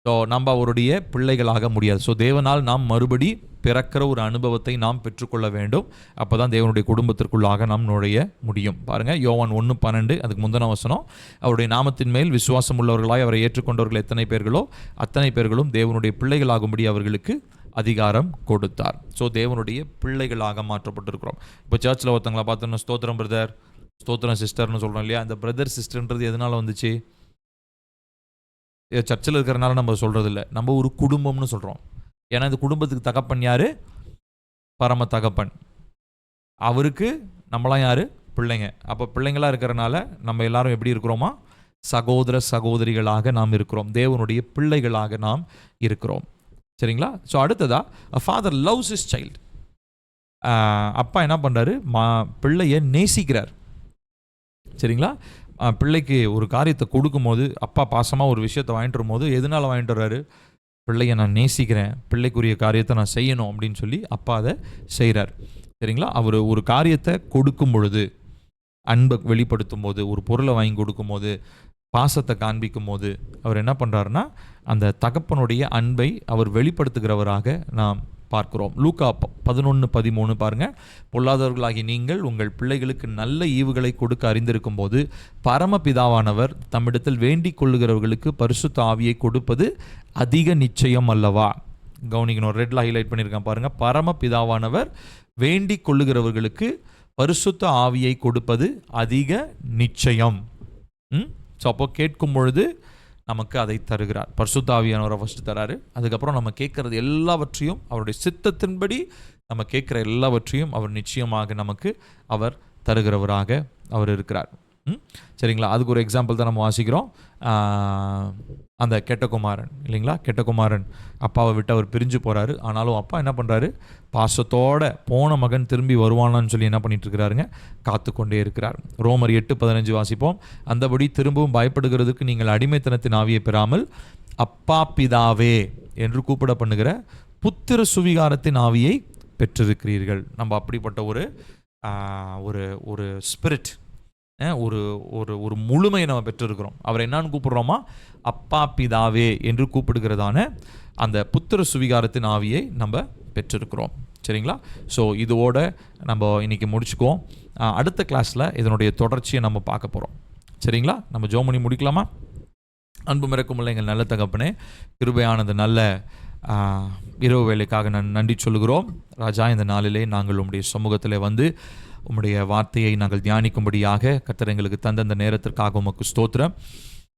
ஸோ நம்ம அவருடைய பிள்ளைகளாக முடியாது. ஸோ தேவனால் நாம் மறுபடி பிறக்கிற ஒரு அனுபவத்தை நாம் பெற்றுக்கொள்ள வேண்டும். அப்போ தான் தேவனுடைய குடும்பத்திற்குள்ளாக நாம் நுழைய முடியும். பாருங்கள், யோவான் 1:12 அதுக்கு முந்தின வசனம், அவருடைய நாமத்தின் மேல் விசுவாசம் உள்ளவர்களாய் அவரை ஏற்றுக்கொண்டவர்கள் எத்தனை பேர்களோ அத்தனை பேர்களும் தேவனுடைய பிள்ளைகளாகும்படி அவர்களுக்கு அதிகாரம் கொடுத்தார். ஸோ தேவனுடைய பிள்ளைகளாக மாற்றப்பட்டிருக்கிறோம். இப்போ சர்ச்சில் ஒருத்தங்களை பார்த்தோன்னா ஸ்தோத்திரம் பிரதர், ஸ்தோத்திரம் சிஸ்டர்னு சொல்கிறோம் இல்லையா? அந்த பிரதர் சிஸ்டர்ன்றது எதனால் வந்துச்சு? சர்ச்சில் இருக்கிறனால நம்ம சொல்கிறது இல்லை, நம்ம ஒரு குடும்பம்னு சொல்கிறோம். ஏன்னா இந்த குடும்பத்துக்கு தகப்பன் யார்? பரம தகப்பன். அவருக்கு நம்மளாம் யார்? பிள்ளைங்க. அப்போ பிள்ளைங்களாக இருக்கிறனால நம்ம எல்லாரும் எப்படி இருக்கிறோமா? சகோதர சகோதரிகளாக நாம் இருக்கிறோம், தேவனுடைய பிள்ளைகளாக நாம் இருக்கிறோம். சரிங்களா? ஸோ அடுத்ததா, a father loves his child. அப்பா என்ன பண்ணுறாரு? பிள்ளையை நேசிக்கிறார். சரிங்களா? பிள்ளைக்கு ஒரு காரியத்தை கொடுக்கும்போது, அப்பா பாசமாக ஒரு விஷயத்தை வாங்கிட்டு வரும்போது எதனால் வாங்கிட்டு வர்றாரு? பிள்ளையை நான் நேசிக்கிறேன், பிள்ளைக்குரிய காரியத்தை நான் செய்யணும் அப்படின்னு சொல்லி அப்பா அதை செய்கிறார். சரிங்களா? அவர் ஒரு காரியத்தை கொடுக்கும் பொழுது, அன்பை வெளிப்படுத்தும் போது, ஒரு பொருளை வாங்கி கொடுக்கும் போது, பாசத்தை காண்பிக்கும் போது அவர் என்ன பண்ணுறாருன்னா, அந்த தகப்பனுடைய அன்பை அவர் வெளிப்படுத்துகிறவராக நாம் பார்க்கிறோம். லூக்கா 11:13 பாருங்கள். பொல்லாதவர்களாகி நீங்கள் உங்கள் பிள்ளைகளுக்கு நல்ல ஈவுகளை கொடுக்க அறிந்திருக்கும் போது பரமபிதாவானவர் தம்மிடத்தில் வேண்டிக் கொள்ளுகிறவர்களுக்கு பரிசுத்த ஆவியை கொடுப்பது அதிக நிச்சயம் அல்லவா? கவனிக்கணும், ரெட்ல ஹைலைட் பண்ணியிருக்கேன் பாருங்கள். பரமபிதாவானவர் வேண்டிக் கொள்ளுகிறவர்களுக்கு பரிசுத்த ஆவியை கொடுப்பது அதிக நிச்சயம். ஸோ அப்போ கேட்கும் பொழுது நமக்கு அதை தருகிறார். பரிசுத்த ஆவியானவரை ஃபஸ்ட்டு தராரு. அதுக்கப்புறம் நம்ம கேட்குறது எல்லாவற்றையும் அவருடைய சித்தத்தின்படி நம்ம கேட்குற எல்லாவற்றையும் அவர் நிச்சயமாக நமக்கு அவர் தருகிறவராக அவர் இருக்கிறார். சரிங்களா? அதுக்கு ஒரு எக்ஸாம்பிள் தான் நம்ம வாசிக்கிறோம். அந்த கெட்டகுமாரன் இல்லைங்களா? கெட்டகுமாரன் அப்பாவை விட்டு அவர் பிரிஞ்சு போகிறாரு. ஆனாலும் அப்பா என்ன பண்ணுறாரு? பாசத்தோட போன மகன் திரும்பி வருவானான்னு சொல்லி என்ன பண்ணிட்டு இருக்கிறாருங்க? காத்து கொண்டே இருக்கிறார். ரோமர் 8:15 வாசிப்போம். அந்தபடி திரும்பவும் பயப்படுகிறதுக்கு நீங்கள் அடிமைத்தனத்தின் ஆவியை பெறாமல் அப்பா பிதாவே என்று கூப்பிட பண்ணுகிற புத்திர சுவிகாரத்தின் ஆவியை பெற்றிருக்கிறீர்கள். நம்ம அப்படிப்பட்ட ஒரு ஸ்பிரிட், ஒரு ஒரு ஒரு முழுமையை நம்ம பெற்றிருக்கிறோம். அவர் என்னன்னு கூப்பிடுறோமா? அப்பா பிதாவே என்று கூப்பிடுகிறதான அந்த புத்திர சுவிகாரத்தின் ஆவியை நம்ம பெற்றிருக்கிறோம். சரிங்களா? ஸோ இதோட நம்ம இன்னைக்கு முடிச்சுக்குவோம். அடுத்த கிளாஸில் இதனுடைய தொடர்ச்சியை நம்ம பார்க்க போகிறோம். சரிங்களா? நம்ம ஜெபம் பண்ணி முடிக்கலாமா? அன்பு மிரக்கமுள்ள எங்கள் நல்ல தகப்பனே, கிருபையானது நல்ல இரவு வேலைக்காக நன்றி சொல்லுகிறோம். ராஜா, இந்த நாளிலே நாங்கள் உம்முடைய சமூகத்தில் வந்து உம்முடைய வார்த்தையை நாங்கள் தியானிக்கும்படியாக கர்த்தர் எங்களுக்கு தந்த அந்த நேரத்திற்காக உமக்கு ஸ்தோத்திரம்.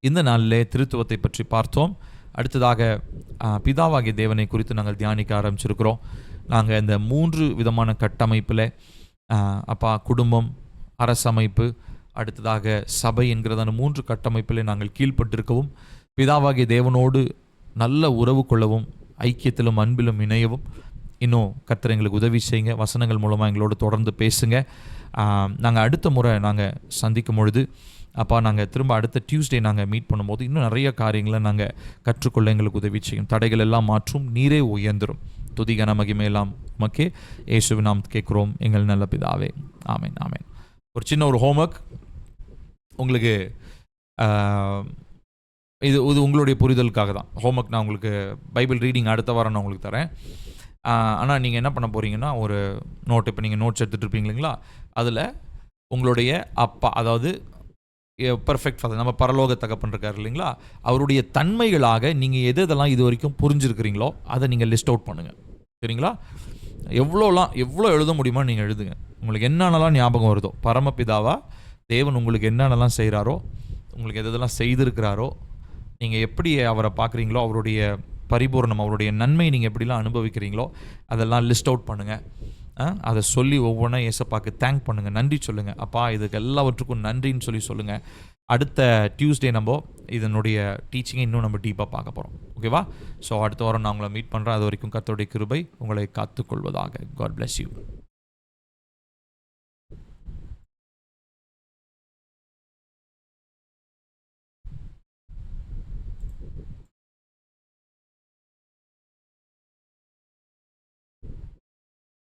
இந்த நாளிலே திருத்துவத்தை பற்றி பார்த்தோம். அடுத்ததாக பிதாவாகிய தேவனை குறித்து நாங்கள் தியானிக்க ஆரம்பிச்சிருக்கிறோம். நாங்கள் இந்த 3 விதமான கட்டமைப்பில், அப்பா, குடும்பம், அரசமைப்பு, அடுத்ததாக சபை என்கிறதான 3 கட்டமைப்பில் நாங்கள் கீழ்ப்பட்டிருக்கவும், பிதாவாகிய தேவனோடு நல்ல உறவு கொள்ளவும், ஐக்கியத்திலும் அன்பிலும் இணையவும் இன்னும் கர்த்தர் எங்களுக்கு உதவி செய்யுங்க. வசனங்கள் மூலமாக எங்களோட தொடர்ந்து பேசுங்க. நாங்கள் அடுத்த முறை நாங்கள் சந்திக்கும் பொழுது, அப்பா, நாங்கள் திரும்ப அடுத்த டியூஸ்டே நாங்கள் மீட் பண்ணும்போது இன்னும் நிறைய காரியங்களை நாங்கள் கற்றுக்கொள்ள எங்களுக்கு உதவி செய்யும். தடைகள் எல்லாம் மாற்றும், நீரே உயர்ந்துரும். துதி கன மகிமை எல்லாம் உமக்கே இயேசுவின் நாமத்தில் கேட்குறோம் எங்கள் நல்ல பிதாவே. ஆமென், ஆமென். ஒரு சின்ன ஒரு ஹோம்ஒர்க் உங்களுக்கு, இது உங்களுடைய புரிதலுக்காக தான் ஹோம்ஒர்க். நான் உங்களுக்கு பைபிள் ரீடிங் அடுத்த வாரம் நான் உங்களுக்கு தரேன். ஆனால் நீங்கள் என்ன பண்ண போகிறீங்கன்னா, ஒரு நோட், இப்போ நீங்கள் நோட்ஸ் எடுத்துகிட்டு இருப்பீங்க இல்லைங்களா, அதில் உங்களுடைய அப்பா, அதாவது பர்ஃபெக்ட் ஃபாதர், நம்ம பரலோக தகப்பன் இருக்கார் இல்லைங்களா, அவருடைய தன்மைகளாக நீங்கள் எதெல்லாம் இது வரைக்கும் புரிஞ்சுருக்கிறீங்களோ அதை நீங்கள் லிஸ்ட் அவுட் பண்ணுங்கள். சரிங்களா? எவ்வளோ எழுத முடியுமோ நீங்கள் எழுதுங்க. உங்களுக்கு என்னென்னலாம் ஞாபகம் வருதோ, பரமபிதாவா தேவன் உங்களுக்கு என்னென்னலாம் செய்கிறாரோ, உங்களுக்கு எதெல்லாம் செய்திருக்கிறாரோ, நீங்கள் எப்படி அவரை பார்க்குறீங்களோ, அவருடைய பரிபூர்ணம், அவருடைய நன்மை நீங்கள் எப்படிலாம் அனுபவிக்கிறீங்களோ அதெல்லாம் லிஸ்ட் அவுட் பண்ணுங்கள். அதை சொல்லி ஒவ்வொன்றா ஏசப்பாக்கு தேங்க் பண்ணுங்கள், நன்றி சொல்லுங்கள். அப்பா, இதுக்கு எல்லாவற்றுக்கும் நன்றின்னு சொல்லுங்கள். அடுத்த டியூஸ்டே நம்ம இதனுடைய டீச்சிங்கை இன்னும் நம்ம டீப்பாக பார்க்க போகிறோம். ஓகேவா? ஸோ அடுத்த வாரம் நான் உங்களை மீட் பண்ணுறேன். அது வரைக்கும் கர்த்தருடைய கிருபை உங்களை காத்துக்கொள்வதாக. God bless you.